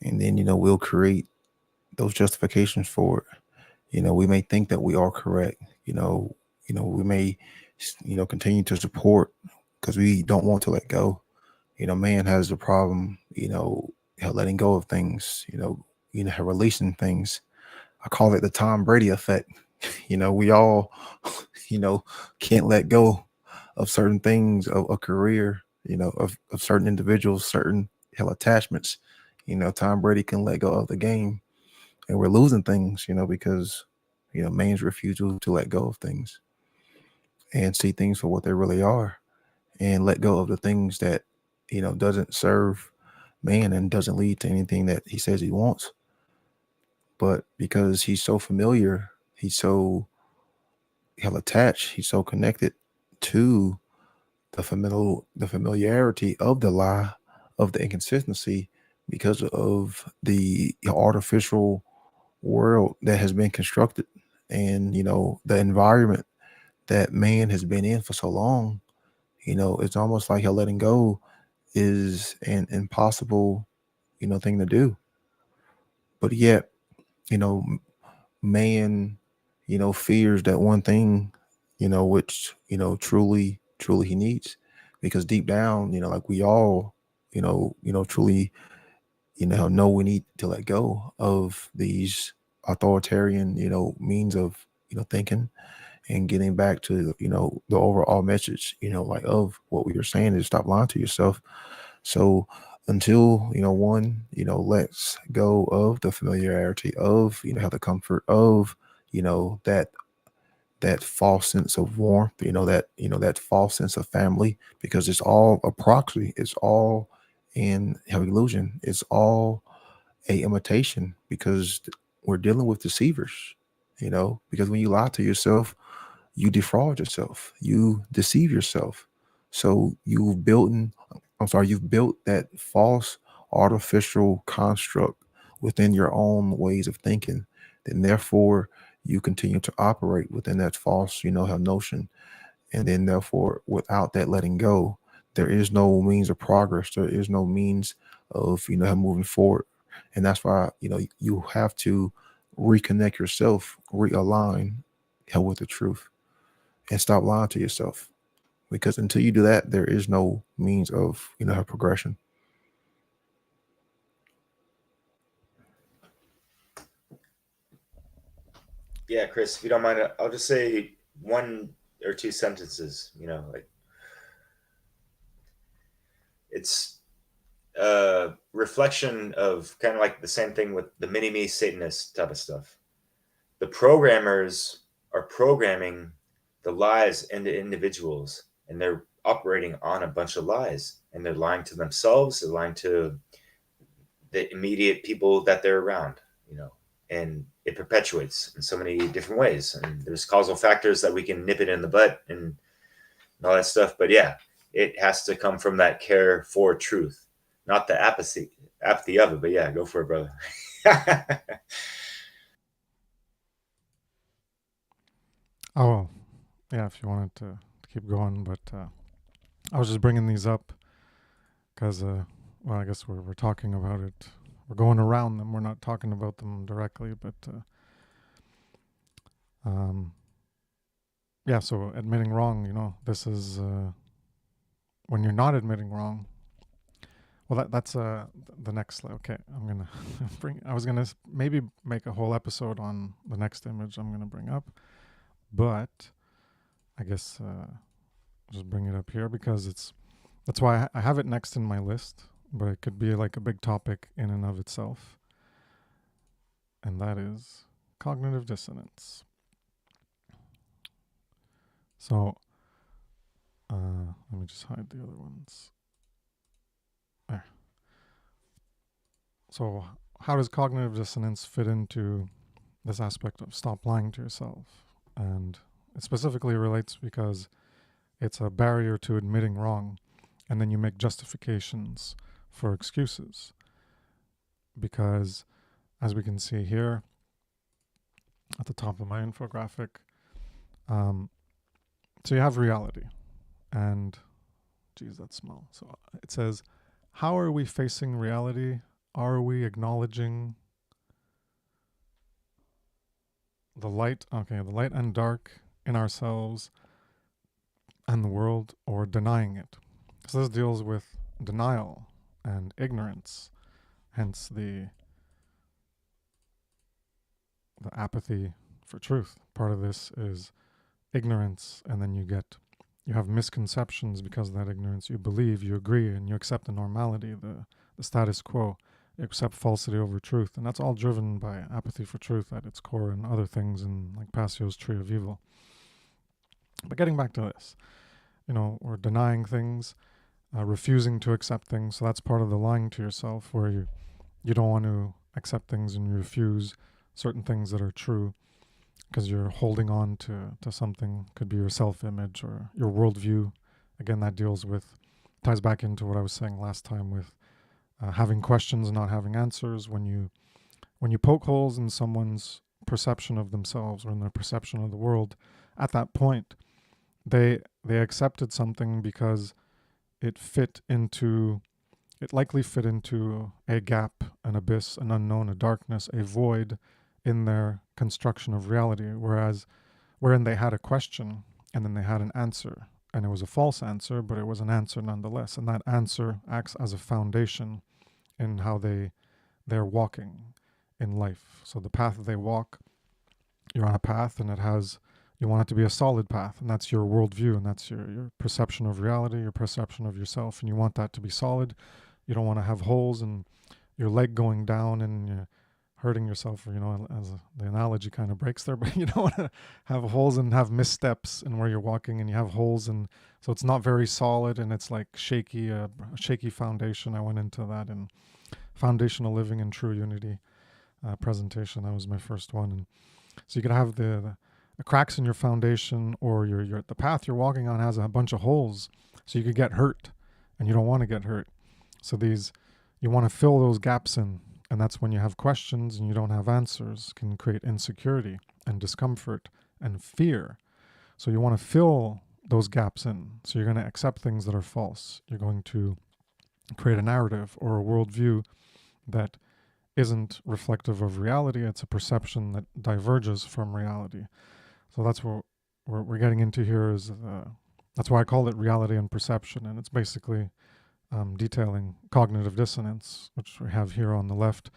and then we'll create those justifications for it. We may think that we are correct. We may continue to support because we don't want to let go. Man has a problem. Letting go of things. Releasing things. I call it the Tom Brady effect. We all, can't let go of certain things, of a career, of certain individuals, certain attachments. Tom Brady can let go of the game, and we're losing things, because man's refusal to let go of things and see things for what they really are, and let go of the things that doesn't serve man and doesn't lead to anything that he says he wants. But because he's so familiar, he's so attached, he's so connected to the familiarity of the lie, of the inconsistency, because of the artificial world that has been constructed, and the environment that man has been in for so long. It's almost like letting go is an impossible thing to do. But yet, you know man fears that one thing, which truly he needs, because deep down, like we all truly know we need to let go of these authoritarian means of thinking, and getting back to the overall message, like of what we were saying, is stop lying to yourself. So until one lets go of the familiarity of have the comfort of that false sense of warmth, that false sense of family, because it's all a proxy, it's all in illusion, it's all a imitation, because we're dealing with deceivers. Because when you lie to yourself, you defraud yourself, you deceive yourself. So you've built that false artificial construct within your own ways of thinking. Then therefore you continue to operate within that false, notion. And then therefore, without that letting go, there is no means of progress. There is no means of, moving forward. And that's why, you have to reconnect yourself, realign with the truth, and stop lying to yourself. Because until you do that, there is no means of progression. Yeah, Chris, if you don't mind, I'll just say one or two sentences. Like it's a reflection of kind of like the same thing with the mini-me Satanist type of stuff. The programmers are programming the lies into individuals, and they're operating on a bunch of lies, and they're lying to themselves, they're lying to the immediate people that they're around, and it perpetuates in so many different ways. And there's causal factors that we can nip it in the butt and all that stuff. But yeah, it has to come from that care for truth, not the apathy of it. But yeah, go for it, brother. Oh, yeah, if you wanted to keep going, but I was just bringing these up because, well, I guess we're talking about it. We're going around them. We're not talking about them directly, but yeah, so admitting wrong, this is when you're not admitting wrong. Well, that's the next slide. Okay, I'm going to I was going to maybe make a whole episode on the next image I'm going to bring up, but I guess just bring it up here because that's why I have it next in my list, but it could be like a big topic in and of itself. And that is cognitive dissonance. So let me just hide the other ones. There. So how does cognitive dissonance fit into this aspect of stop lying to yourself? And it specifically relates because it's a barrier to admitting wrong, and then you make justifications for excuses. Because as we can see here at the top of my infographic, so you have reality, and geez, that's small. So it says, how are we facing reality? Are we acknowledging the light and dark in ourselves and the world, or denying it? So this deals with denial and ignorance, hence the apathy for truth. Part of this is ignorance, and then you get You have misconceptions because of that ignorance. You believe, you agree, and you accept the normality, the status quo. You accept falsity over truth. And that's all driven by apathy for truth at its core and other things in like Passio's tree of evil. But getting back to this, we're denying things, refusing to accept things. So that's part of the lying to yourself, where you don't want to accept things and you refuse certain things that are true because you're holding on to something. Could be your self-image or your worldview. Again, that ties back into what I was saying last time with having questions and not having answers. When you poke holes in someone's perception of themselves or in their perception of the world, at that point, they accepted something because it likely fit into a gap, an abyss, an unknown, a darkness, a void in their construction of reality, wherein they had a question and then they had an answer, and it was a false answer, but it was an answer nonetheless, and that answer acts as a foundation in how they're walking in life. So the path that they walk, you're on a path, and you want it to be a solid path, and that's your worldview, and that's your perception of reality, your perception of yourself, and you want that to be solid. You don't want to have holes and your leg going down and you're hurting yourself, as the analogy kind of breaks there, but you don't want to have holes and have missteps in where you're walking, and you have holes, and so it's not very solid, and it's like shaky, a shaky foundation. I went into that in Foundational Living in True Unity presentation. That was my first one. And so you could have the cracks in your foundation, or the path you're walking on has a bunch of holes, so you could get hurt, and you don't want to get hurt. So you want to fill those gaps in, and that's when you have questions and you don't have answers. It can create insecurity and discomfort and fear. So you want to fill those gaps in. So you're going to accept things that are false. You're going to create a narrative or a worldview that isn't reflective of reality. It's a perception that diverges from reality. So that's what we're getting into here. That's why I call it reality and perception, and it's basically detailing cognitive dissonance, which we have here on the left.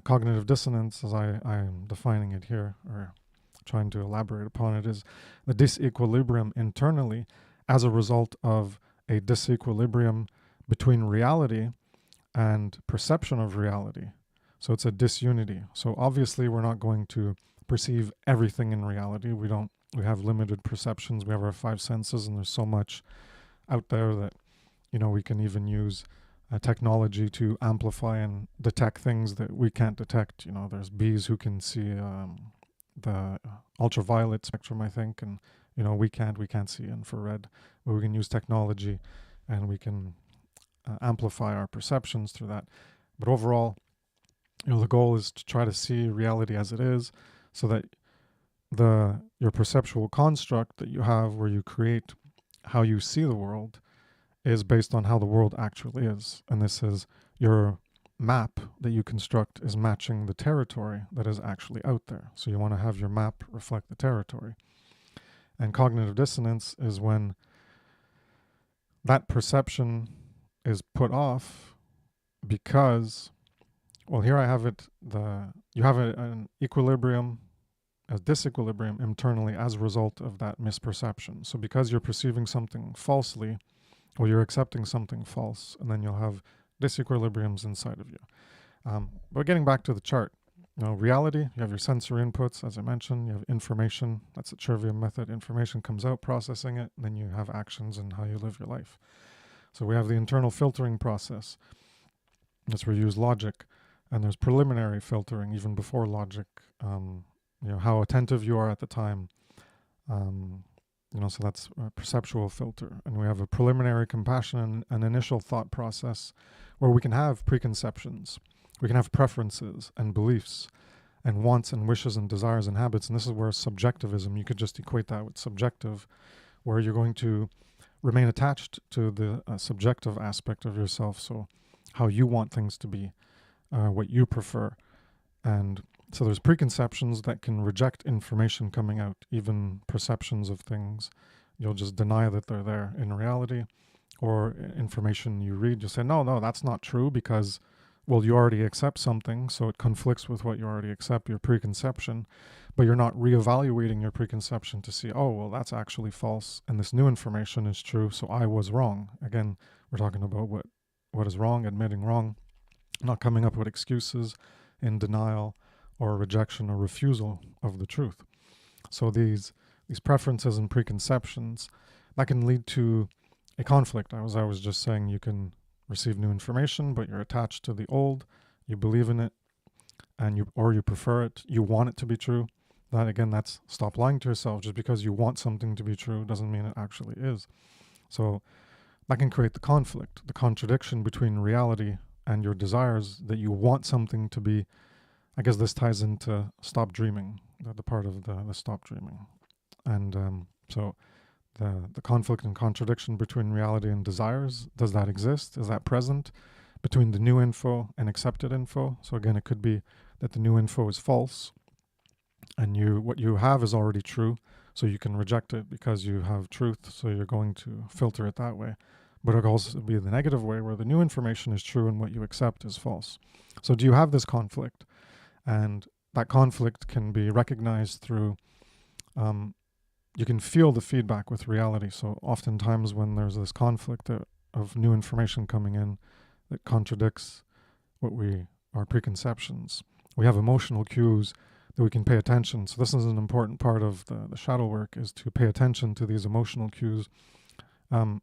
Cognitive dissonance, as I am defining it here, or trying to elaborate upon it, is the disequilibrium internally as a result of a disequilibrium between reality and perception of reality. So it's a disunity. So obviously we're not going to perceive everything in reality. We have limited perceptions. We have our five senses, and there's so much out there that we can even use technology to amplify and detect things that we can't detect. There's bees who can see the ultraviolet spectrum, I think, and we can't see infrared, but we can use technology and we can amplify our perceptions through that. But overall, the goal is to try to see reality as it is, so that your perceptual construct that you have, where you create how you see the world, is based on how the world actually is. And this is your map that you construct is matching the territory that is actually out there. So you want to have your map reflect the territory. And cognitive dissonance is when that perception is put off because, well, here I have it, you have an equilibrium, a disequilibrium internally as a result of that misperception. So because you're perceiving something falsely, or you're accepting something false, and then you'll have disequilibriums inside of you. But getting back to the chart, reality, you have your sensory inputs, as I mentioned, you have information, that's the Chervium method. Information comes out, processing it, and then you have actions and how you live your life. So we have the internal filtering process. That's where you use logic, and there's preliminary filtering even before logic, how attentive you are at the time. So that's a perceptual filter. And we have a preliminary compassion and an initial thought process where we can have preconceptions. We can have preferences and beliefs and wants and wishes and desires and habits. And this is where subjectivism, you could just equate that with subjective, where you're going to remain attached to the subjective aspect of yourself. So how you want things to be, what you prefer. And so there's preconceptions that can reject information coming out, even perceptions of things. You'll just deny that they're there in reality, or information you read, you'll say, no, that's not true because well, you already accept something, so it conflicts with what you already accept, your preconception, but you're not reevaluating your preconception to see, oh, well, that's actually false, and this new information is true, so I was wrong. Again, we're talking about what is wrong, admitting wrong, not coming up with excuses in denial or rejection or refusal of the truth. So these preferences and preconceptions, that can lead to a conflict. As I was just saying, you can receive new information, but you're attached to the old, you believe in it, and you prefer it, you want it to be true. That again, that's stop lying to yourself. Just because you want something to be true doesn't mean it actually is. So that can create the conflict, the contradiction between reality and your desires, that you want something to be. I guess this ties into stop dreaming, the part of the stop dreaming. And so the conflict and contradiction between reality and desires, does that exist? Is that present between the new info and accepted info? So again, it could be that the new info is false and what you have is already true, so you can reject it because you have truth, so you're going to filter it that way. But it could also be the negative way, where the new information is true and what you accept is false. So do you have this conflict? And that conflict can be recognized through, you can feel the feedback with reality. So oftentimes when there's this conflict of new information coming in that contradicts our preconceptions, we have emotional cues that we can pay attention. So this is an important part of the shadow work, is to pay attention to these emotional cues.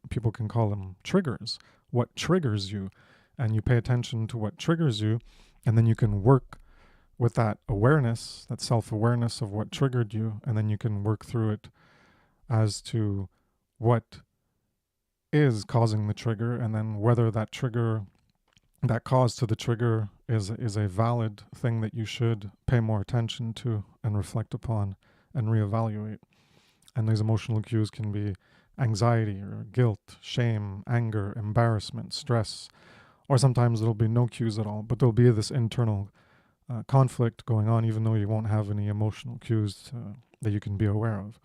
People can call them triggers. What triggers you? And you pay attention to what triggers you, and then you can work with that awareness, that self-awareness of what triggered you, and then you can work through it as to what is causing the trigger, and then whether that trigger, that cause to the trigger is a valid thing that you should pay more attention to and reflect upon and reevaluate. And these emotional cues can be anxiety or guilt, shame, anger, embarrassment, stress, or sometimes there'll be no cues at all, but there'll be this internal conflict going on, even though you won't have any emotional cues that you can be aware of.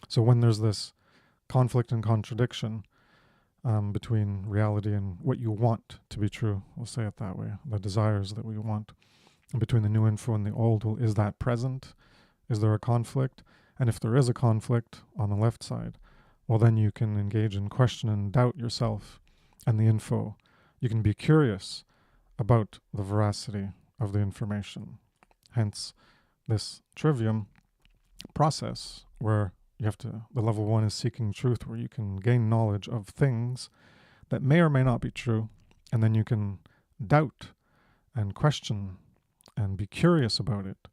So when there's this conflict and contradiction between reality and what you want to be true, we'll say it that way, the desires that we want, and between the new info and the old, well, is that present? Is there a conflict? And if there is a conflict on the left side, well, then you can engage in question and doubt yourself and the info. You can be curious about the veracity of the information. Hence this trivium process, where you have to, the level 1 is seeking truth, where you can gain knowledge of things that may or may not be true, and then you can doubt and question and be curious about it,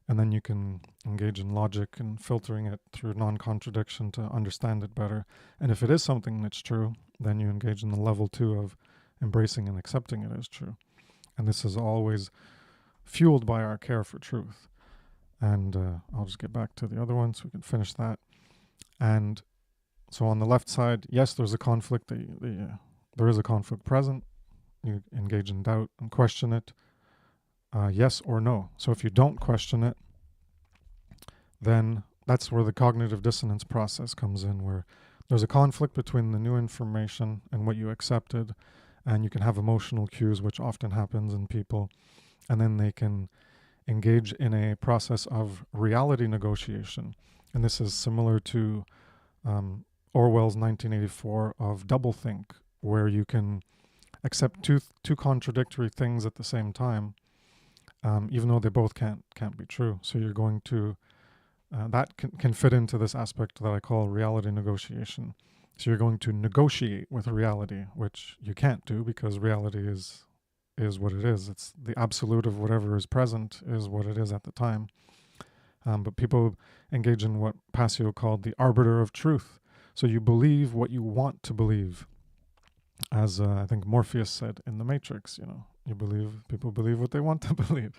and then you can engage in logic and filtering it through non-contradiction to understand it better. And if it is something that's true, then you engage in the level 2 of embracing and accepting it as true. And this is always fueled by our care for truth. And I'll just get back to the other one so we can finish that. And so on the left side, yes, there's a conflict. There is a conflict present. You engage in doubt and question it. Yes or no. So if you don't question it, then that's where the cognitive dissonance process comes in, where there's a conflict between the new information and what you accepted, and you can have emotional cues, which often happens in people, and then they can engage in a process of reality negotiation. And this is similar to Orwell's 1984 of doublethink, where you can accept two contradictory things at the same time, even though they both can't be true. So you're going to that can fit into this aspect that I call reality negotiation. So you're going to negotiate with reality, which you can't do because reality is what it is. It's the absolute of whatever is present is what it is at the time. But people engage in what Passio called the arbiter of truth. So you believe what you want to believe. As I think Morpheus said in The Matrix, people believe what they want to believe.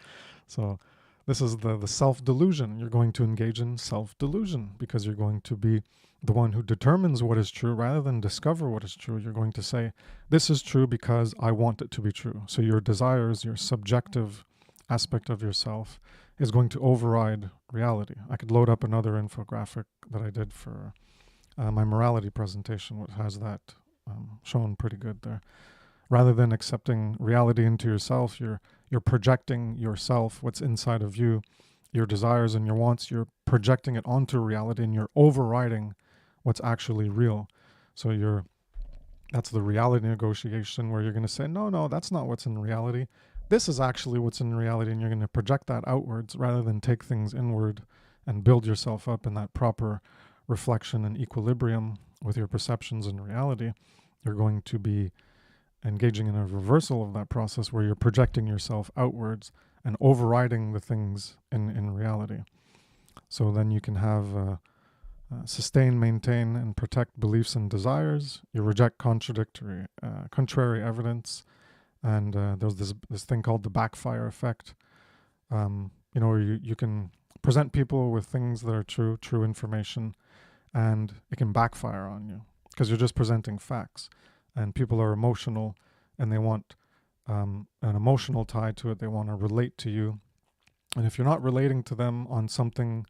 So this is the self-delusion. You're going to engage in self-delusion because you're going to be the one who determines what is true rather than discover what is true. You're going to say, this is true because I want it to be true. So your desires, your subjective aspect of yourself is going to override reality. I could load up another infographic that I did for my morality presentation, which has that shown pretty good there. rather than accepting reality into yourself, you're projecting yourself, what's inside of you, your desires and your wants, you're projecting it onto reality, and you're overriding what's actually real. So that's the reality negotiation, where you're going to say, no, that's not what's in reality. This is actually what's in reality, and you're going to project that outwards rather than take things inward and build yourself up in that proper reflection and equilibrium with your perceptions and reality. You're going to be engaging in a reversal of that process, where you're projecting yourself outwards and overriding the things in reality. So then you can have sustain, maintain, and protect beliefs and desires. You reject contrary evidence, and there's this thing called the backfire effect. Where you can present people with things that are true information, and it can backfire on you because you're just presenting facts, and people are emotional, and they want an emotional tie to it. They want to relate to you, and if you're not relating to them on something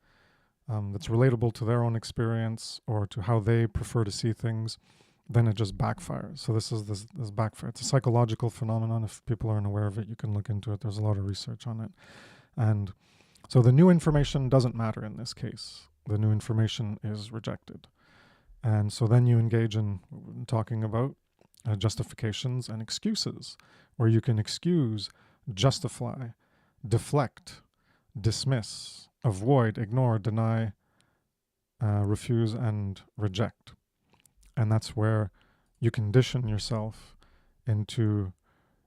that's relatable to their own experience or to how they prefer to see things, then it just backfires. So this backfire. It's a psychological phenomenon. If people aren't aware of it, you can look into it. There's a lot of research on it. And so the new information doesn't matter in this case. The new information is rejected. And so then you engage in talking about justifications and excuses, where you can excuse, justify, deflect, dismiss, avoid, ignore, deny, refuse, and reject. And that's where you condition yourself into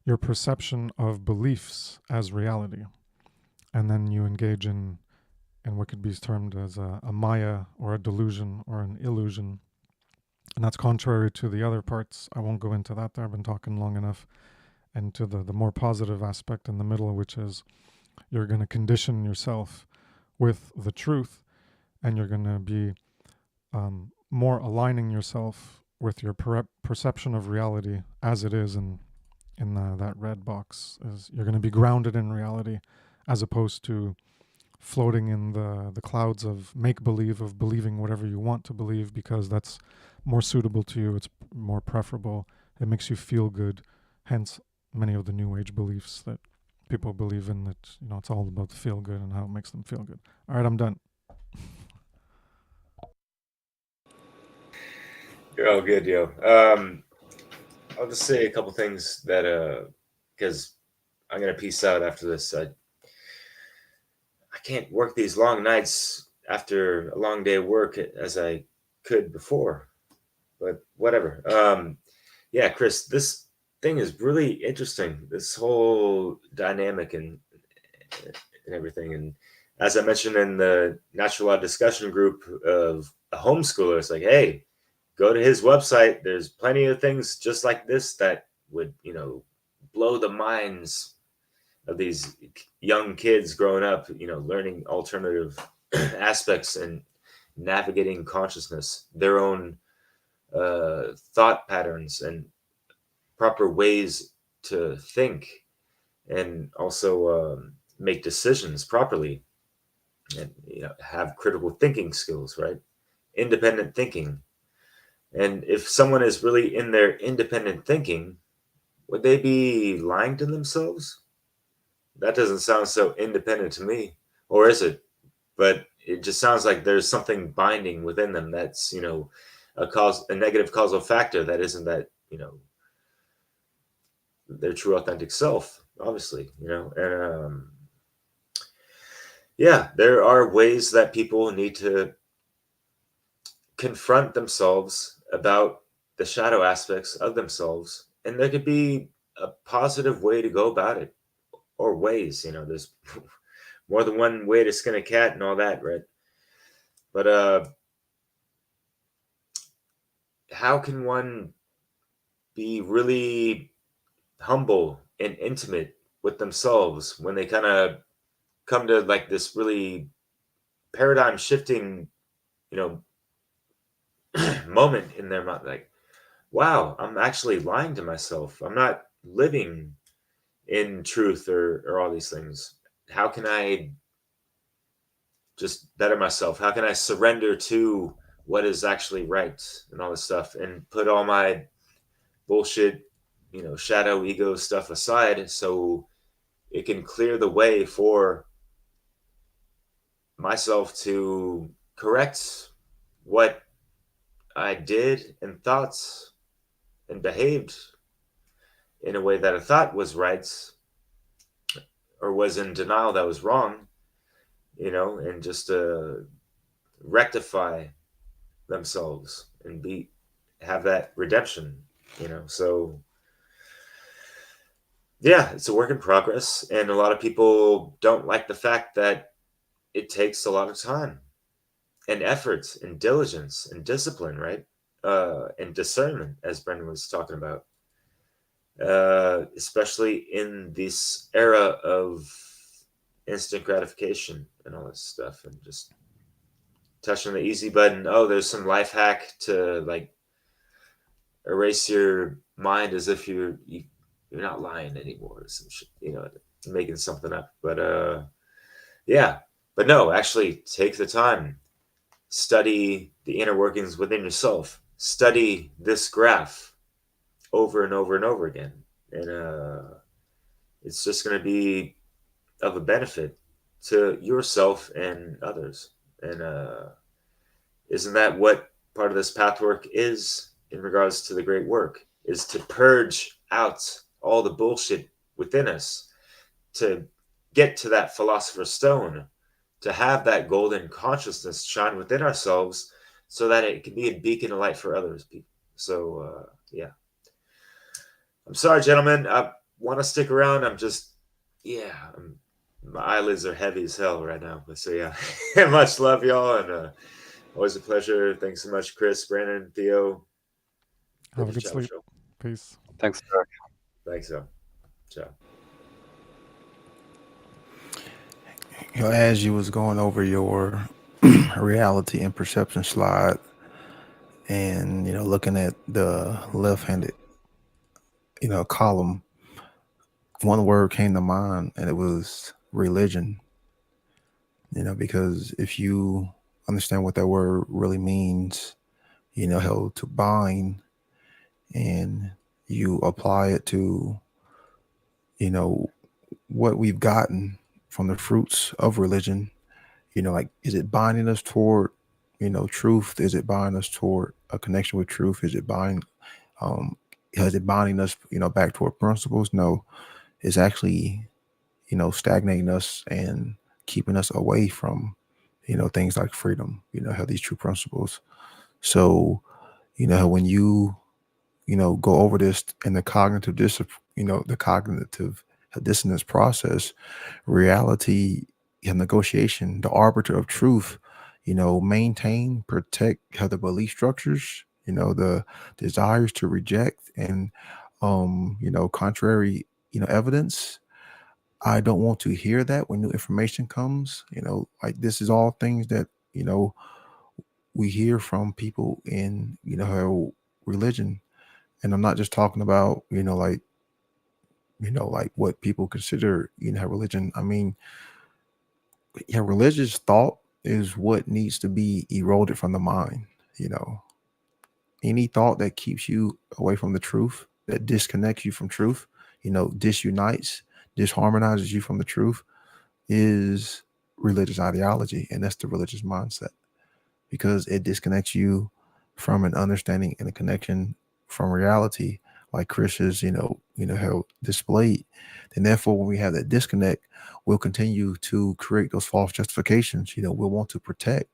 your perception of beliefs as reality. And then you engage in what could be termed as a maya, or a delusion, or an illusion. And that's contrary to the other parts. I won't go into that there. I've been talking long enough. And to the more positive aspect in the middle, which is you're going to condition yourself with the truth, and you're going to be more aligning yourself with your perception of reality as it is in that red box. Is you're going to be grounded in reality, as opposed to floating in the clouds of make-believe, of believing whatever you want to believe because that's more suitable to you, it's more preferable, it makes you feel good. Hence many of the new age beliefs that people believe in, that it's all about the feel good and how it makes them feel good. All right, I'm done. You're all good, yo. I'll just say a couple things that because I'm gonna peace out after this. I can't work these long nights after a long day of work as I could before, but whatever. Yeah, Chris, this thing is really interesting. This whole dynamic and everything. And as I mentioned in the Natural Law discussion group of a homeschooler, it's like, hey, go to his website. There's plenty of things just like this that would, blow the minds of these young kids growing up, learning alternative aspects and navigating consciousness, their own thought patterns and proper ways to think, and also make decisions properly, and have critical thinking skills, right? Independent thinking. And if someone is really in their independent thinking, would they be lying to themselves? That doesn't sound so independent to me. Or is it? But it just sounds like there's something binding within them that's, a negative causal factor that isn't that, their true authentic self, obviously, and yeah, there are ways that people need to confront themselves about the shadow aspects of themselves, and there could be a positive way to go about it, or ways, there's more than one way to skin a cat and all that, right? But how can one be really humble and intimate with themselves when they kind of come to like this really paradigm shifting, moment in their mind, like, wow, I'm actually lying to myself. I'm not living in truth, or all these things. How can I just better myself? How can I surrender to what is actually right and all this stuff, and put all my bullshit shadow ego stuff aside, so it can clear the way for myself to correct what I did and thought and behaved in a way that I thought was right or was in denial that was wrong, and just rectify themselves and have that redemption, So yeah, it's a work in progress, and a lot of people don't like the fact that it takes a lot of time and effort and diligence and discipline, right? And discernment, as Brendan was talking about, especially in this era of instant gratification and all this stuff, and just touching the easy button. Oh, there's some life hack to like erase your mind as if you're not lying anymore, or some shit, making something up. But yeah, but no, actually take the time, study the inner workings within yourself, study this graph over and over and over again, and it's just going to be of a benefit to yourself and others. And isn't that what part of this pathwork is in regards to the great work? Is to purge out all the bullshit within us, to get to that philosopher's stone, to have that golden consciousness shine within ourselves so that it can be a beacon of light for others. So, yeah. I'm sorry, gentlemen. I want to stick around. Yeah, my eyelids are heavy as hell right now. But so, yeah. Much love, y'all. And always a pleasure. Thanks so much, Chris, Brandon, Theo. Have a good sleep. Show. Peace. Thanks, Jack. Thanks, so. Ciao. As you was going over your reality and perception slide, and looking at the left-handed column, one word came to mind, and it was religion. Because if you understand what that word really means, how to bind, and you apply it to what we've gotten from the fruits of religion, like, is it binding us toward truth? Is it binding us toward a connection with truth? Is it is it binding us back toward principles? No, it's actually stagnating us and keeping us away from things like freedom, how these true principles. So when you go over this in the cognitive the cognitive dissonance process, reality and negotiation, the arbiter of truth, maintain, protect the belief structures, the desires to reject and contrary evidence. I don't want to hear that when new information comes. Like, this is all things that we hear from people in her religion. And I'm not just talking about like what people consider her religion. I mean, religious thought is what needs to be eroded from the mind. Any thought that keeps you away from the truth, that disconnects you from truth, disunites, disharmonizes you from the truth, is religious ideology, and that's the religious mindset, because it disconnects you from an understanding and a connection from reality, like Chris has how displayed. And therefore, when we have that disconnect, we'll continue to create those false justifications. We'll want to protect,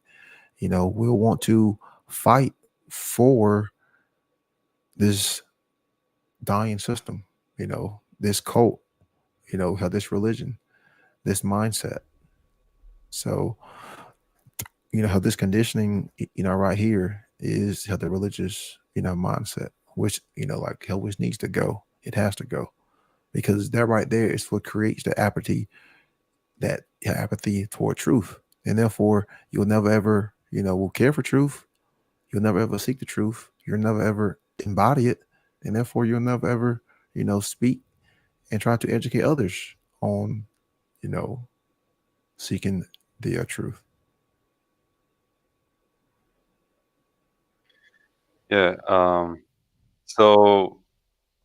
we'll want to fight for this dying system, this cult, how this religion, this mindset. So how this conditioning, right here is how the religious, mindset, which, like, how which needs to go. It has to go, because that right there is what creates the apathy, toward truth. And therefore, you'll never ever, will care for truth. You'll never ever seek the truth. You'll never ever embody it. And therefore, you'll never ever, speak and try to educate others on, seeking the truth. Yeah. So,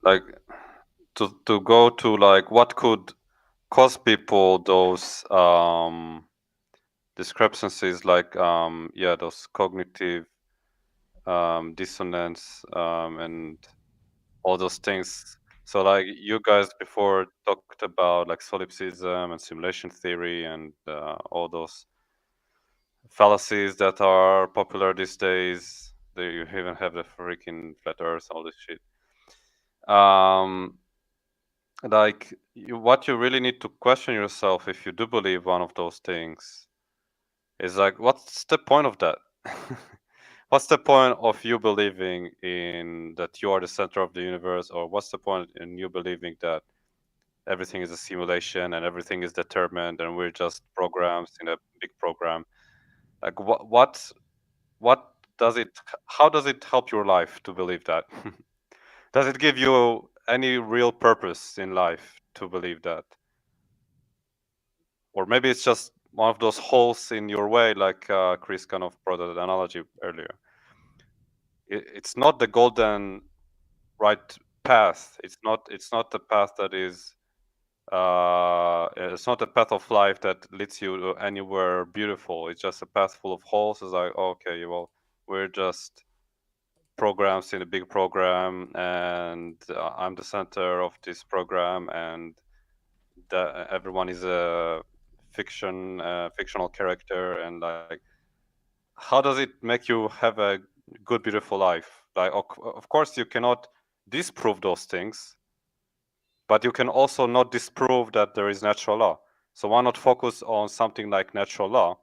like, to go to like what could cause people those discrepancies, like those cognitive dissonance and all those things. So like you guys before talked about like solipsism and simulation theory and all those fallacies that are popular these days. You even have the freaking flat earth, all this shit. Like what you really need to question yourself if you do believe one of those things is like, what's the point of that? What's the point of you believing in that you are the center of the universe, or what's the point in you believing that everything is a simulation and everything is determined and we're just programs in a big program? Like what does it? How does it help your life to believe that? Does it give you any real purpose in life to believe that? Or maybe it's just one of those holes in your way, like Chris kind of brought an analogy earlier. It's not the golden right path. It's not the path that is. It's not a path of life that leads you to anywhere beautiful. It's just a path full of holes. It's like, okay, well, we're just programs in a big program, and I'm the center of this program, and everyone is a fictional character, and like, how does it make you have a good, beautiful life? Like, of course, you cannot disprove those things, but you can also not disprove that there is natural law. So why not focus on something like natural law,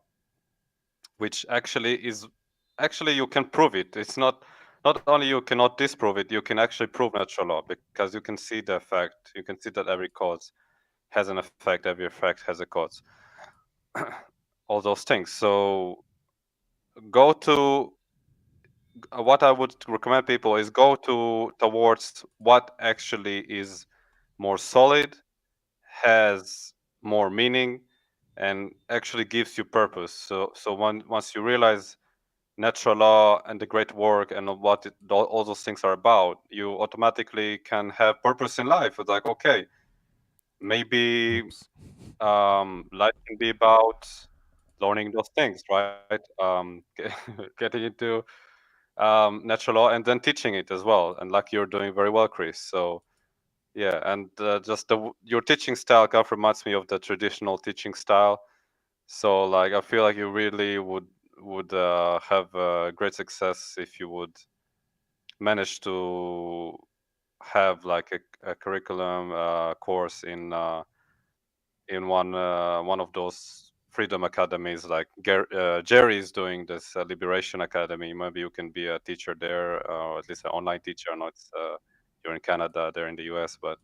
which actually you can prove it. It's not only you cannot disprove it, you can actually prove natural law, because you can see the effect. You can see that every cause has an effect, every effect has a cause. All those things. So go to what I would recommend people is go towards what actually is more solid, has more meaning, and actually gives you purpose. So once you realize natural law and the great work and what all those things are about, you automatically can have purpose in life. It's like, okay, maybe Oops. life can be about learning those things, right? Getting into natural law and then teaching it as well. And like you're doing very well, Chris. So yeah, and just your teaching style kind of reminds me of the traditional teaching style. So like I feel like you really would have great success if you would manage to have like a curriculum course in one of those freedom academies, like Jerry is doing this Liberation Academy. Maybe you can be a teacher there, or at least an online teacher. I know it's you're in Canada, they're in the US, but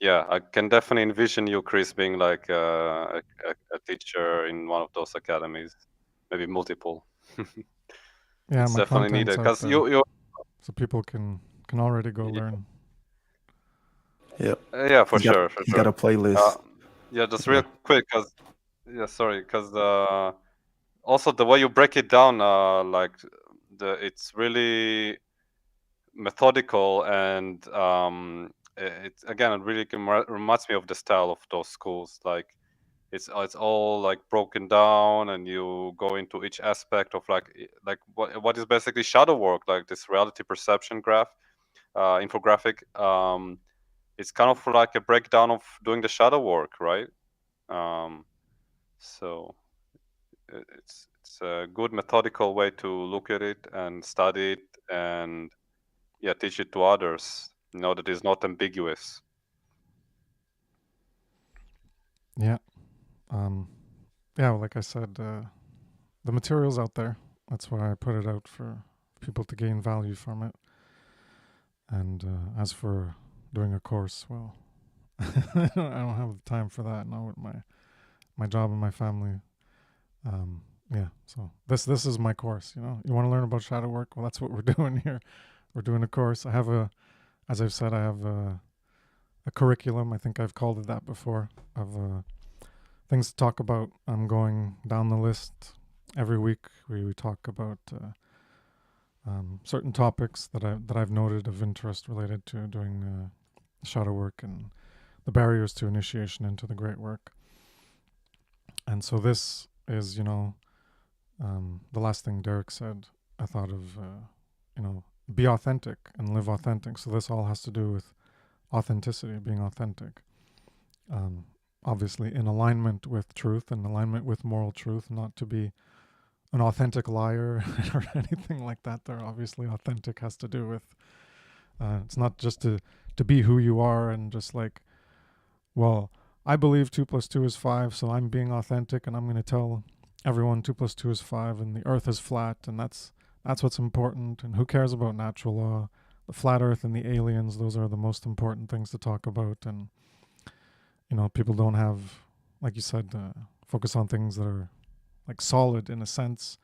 yeah, I can definitely envision you, Chris, being like a teacher in one of those academies, maybe multiple. Yeah, It's my definitely content's needed out because there, you so people can already go yeah, learn. Yep. yeah, for He's got sure, for he's got sure. a playlist. Yeah, just Yeah. real quick, cause yeah, sorry, cause also the way you break it down, like it's really methodical, and it's again it really reminds me of the style of those schools. Like it's all like broken down, and you go into each aspect of like what is basically shadow work, like this reality perception graph, infographic. It's kind of like a breakdown of doing the shadow work, right? Um, so it's a good methodical way to look at it and study it, and yeah, teach it to others. You know that it's not ambiguous. Yeah. Um, yeah, well, like I said, the material's out there. That's why I put it out for people to gain value from it. And as for doing a course, well, I don't have the time for that now with my job and my family. Yeah, so this is my course. You want to learn about shadow work? Well, that's what we're doing here. We're doing a course. I have as I've said, I have a curriculum. I think I've called it that before, of things to talk about. I'm going down the list every week. We talk about certain topics that I've noted of interest related to doing shadow work and the barriers to initiation into the great work. And so this is, the last thing Derek said. I thought of, be authentic and live authentic. So this all has to do with authenticity, being authentic. Obviously in alignment with truth and alignment with moral truth, not to be an authentic liar or anything like that. There obviously authentic has to do with, it's not just to be who you are and just like, well, I believe 2 + 2 is 5, so I'm being authentic and I'm going to tell everyone 2 + 2 is 5 and the earth is flat and that's what's important, and who cares about natural law? The flat earth and the aliens, those are the most important things to talk about. And people don't have, like you said, focus on things that are like solid in a sense,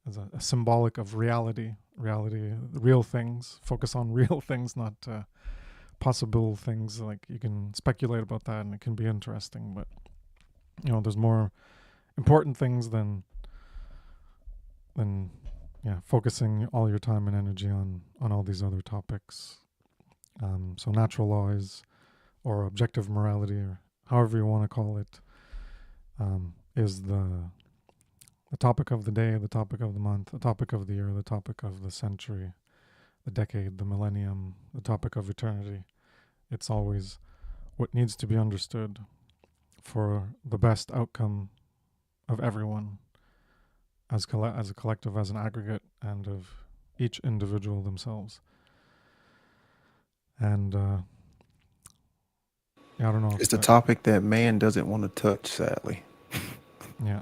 as a symbolic of reality, real things. Focus on real things, not possible things. Like you can speculate about that and it can be interesting, but there's more important things than focusing all your time and energy on all these other topics. So natural laws or objective morality, or however you want to call it, is the topic of the day, the topic of the month, the topic of the year, the topic of the century, the decade, the millennium, the topic of eternity. It's always what needs to be understood for the best outcome of everyone, as a collective, as an aggregate, and of each individual themselves. And I don't know. It's the topic that man doesn't want to touch, sadly. Yeah.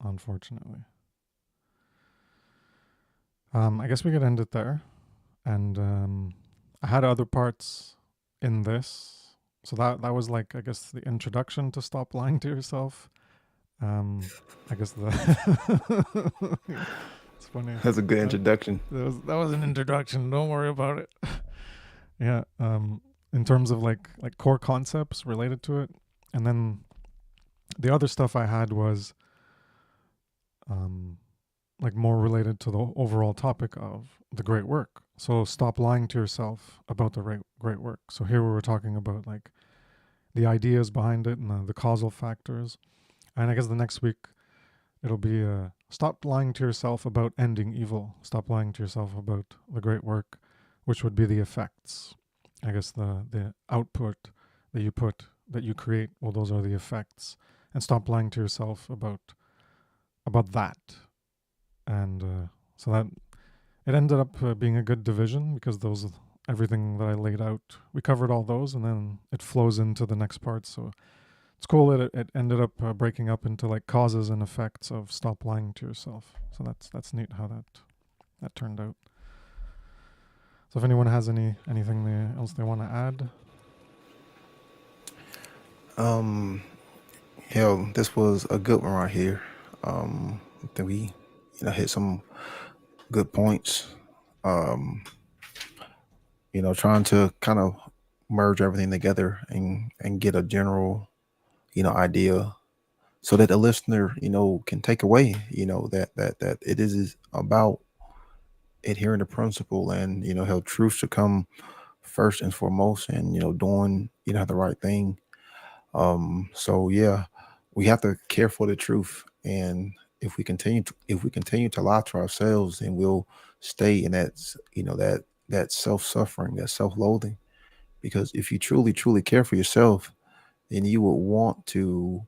Unfortunately. I guess we could end it there. And I had other parts in this. So that was like, I guess, the introduction to Stop Lying to Yourself. I guess it's funny. That's a good introduction. That was an introduction. Don't worry about it. Yeah. In terms of like core concepts related to it. And then the other stuff I had was like more related to the overall topic of the great work. So stop lying to yourself about the great work. So here we were talking about like the ideas behind it and the causal factors. And I guess the next week it'll be stop lying to yourself about ending evil. Stop lying to yourself about the great work, which would be the effects. I guess the output that you create, well, those are the effects. And stop lying to yourself about that. And so that it ended up being a good division, because everything that I laid out, we covered all those, and then it flows into the next part. So it's cool that it ended up breaking up into like causes and effects of stop lying to yourself. So that's neat how that turned out. So if anyone has anything else they want to add. Hell, this was a good one right here. I think we, hit some good points. Trying to kind of merge everything together and get a general, idea, so that the listener, can take away, that it is about adhering to principle, and how truth should come first and foremost, and doing the right thing. So yeah, we have to care for the truth, and if we continue to lie to ourselves, then we'll stay in that that self-suffering, that self-loathing. Because if you truly care for yourself, then you will want to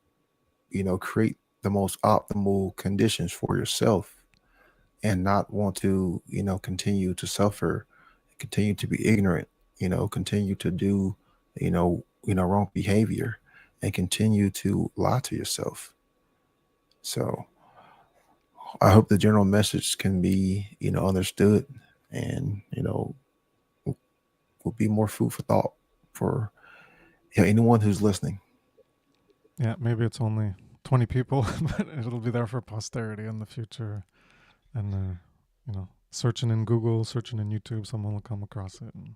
create the most optimal conditions for yourself, and not want to continue to suffer, continue to be ignorant, continue to do wrong behavior, and continue to lie to yourself. So I hope the general message can be understood, and will be more food for thought for anyone who's listening. Yeah, maybe it's only 20 people, but it'll be there for posterity in the future. And searching in Google, searching in YouTube, someone will come across it, and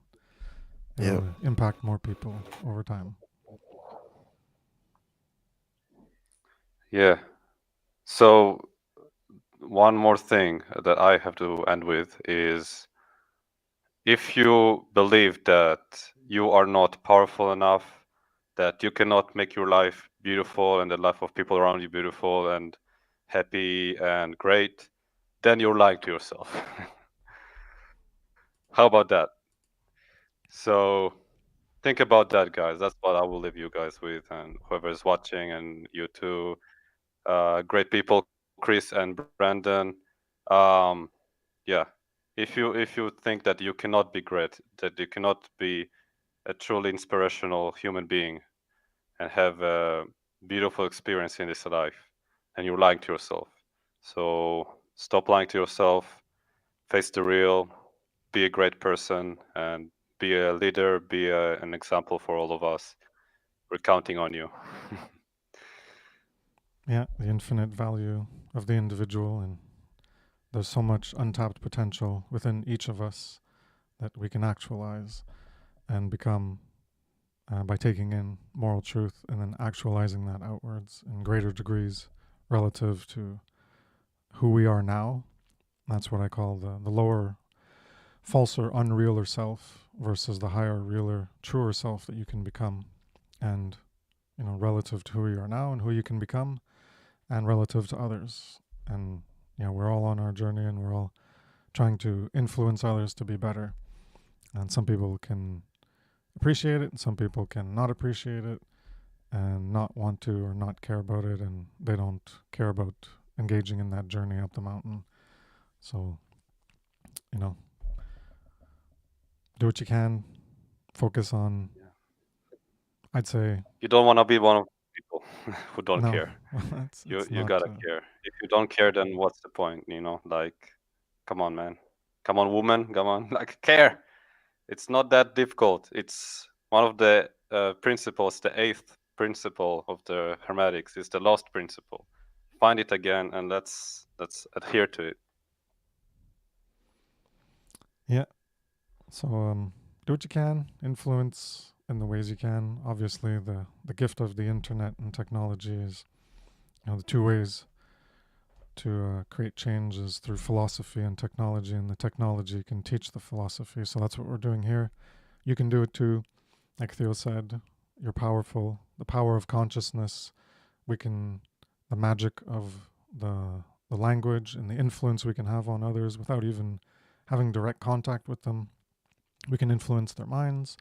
it'll impact more people over time. Yeah. So one more thing that I have to end with is, if you believe that you are not powerful enough, that you cannot make your life beautiful and the life of people around you beautiful and happy and great, then you're lying to yourself. How about that? So think about that, guys. That's what I will leave you guys with, and whoever is watching, and you too, great people, Chris and Brandon. Um, yeah, if you think that you cannot be great, that you cannot be a truly inspirational human being and have a beautiful experience in this life, and you're lying to yourself. So stop lying to yourself, face the real, be a great person, and be a leader, an example for all of us. We're counting on you. Yeah, the infinite value of the individual, and there's so much untapped potential within each of us that we can actualize and become by taking in moral truth and then actualizing that outwards in greater degrees relative to who we are now. That's what I call the lower, falser, unrealer self versus the higher, realer, truer self that you can become. And, relative to who you are now and who you can become, and relative to others. And, we're all on our journey and we're all trying to influence others to be better. And some people can appreciate it and some people can not appreciate it and not want to or not care about it, and they don't care about engaging in that journey up the mountain. So, do what you can, focus on, I'd say, You don't want to be one of the people who don't no, care. it's You not, gotta care. If you don't care, then what's the point? Like, come on, man. Come on, woman. Come on, like, care. It's not that difficult. It's one of the principles, the 8th principle of the Hermetics is the lost principle. Find it again, and let's adhere to it. yeah. So do what you can, influence in the ways you can. Obviously, the gift of the internet and technology is, the two ways to create change is through philosophy and technology, and the technology can teach the philosophy. So that's what we're doing here. You can do it too. Like Theo said, you're powerful. The power of consciousness, the magic of the language and the influence we can have on others without even having direct contact with them. We can influence their minds,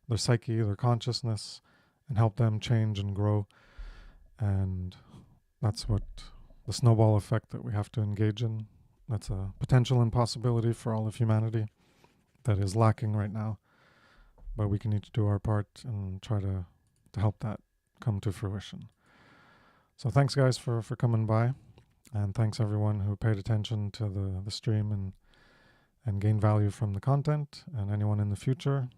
their psyche, their consciousness, and help them change and grow. And that's what the snowball effect that we have to engage in. That's a potential impossibility for all of humanity that is lacking right now. But we can each do our part and try to help that come to fruition. So thanks, guys, for coming by. And thanks, everyone who paid attention to the stream and gained value from the content. And anyone in the future,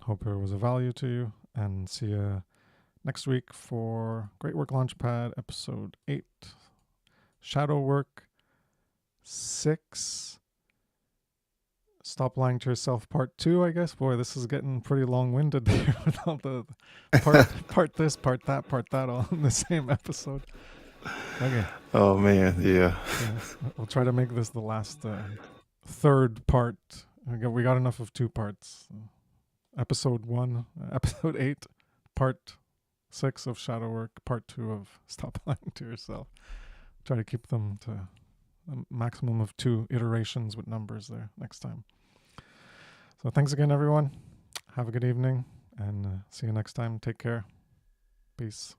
hope it was a value to you. And see you next week for Great Work Launchpad, episode 8. Shadow Work 6. Stop Lying to Yourself part 2, I guess. Boy, this is getting pretty long-winded there with all the part this, part that all in the same episode. Okay. Oh man, yeah. We'll try to make this the last third part. We got enough of 2 parts. Episode 1, episode 8, part 6 of Shadow Work, part 2 of Stop Lying to Yourself. Try to keep them to a maximum of 2 iterations with numbers there next time. So thanks again, everyone. Have a good evening, and see you next time. Take care. Peace.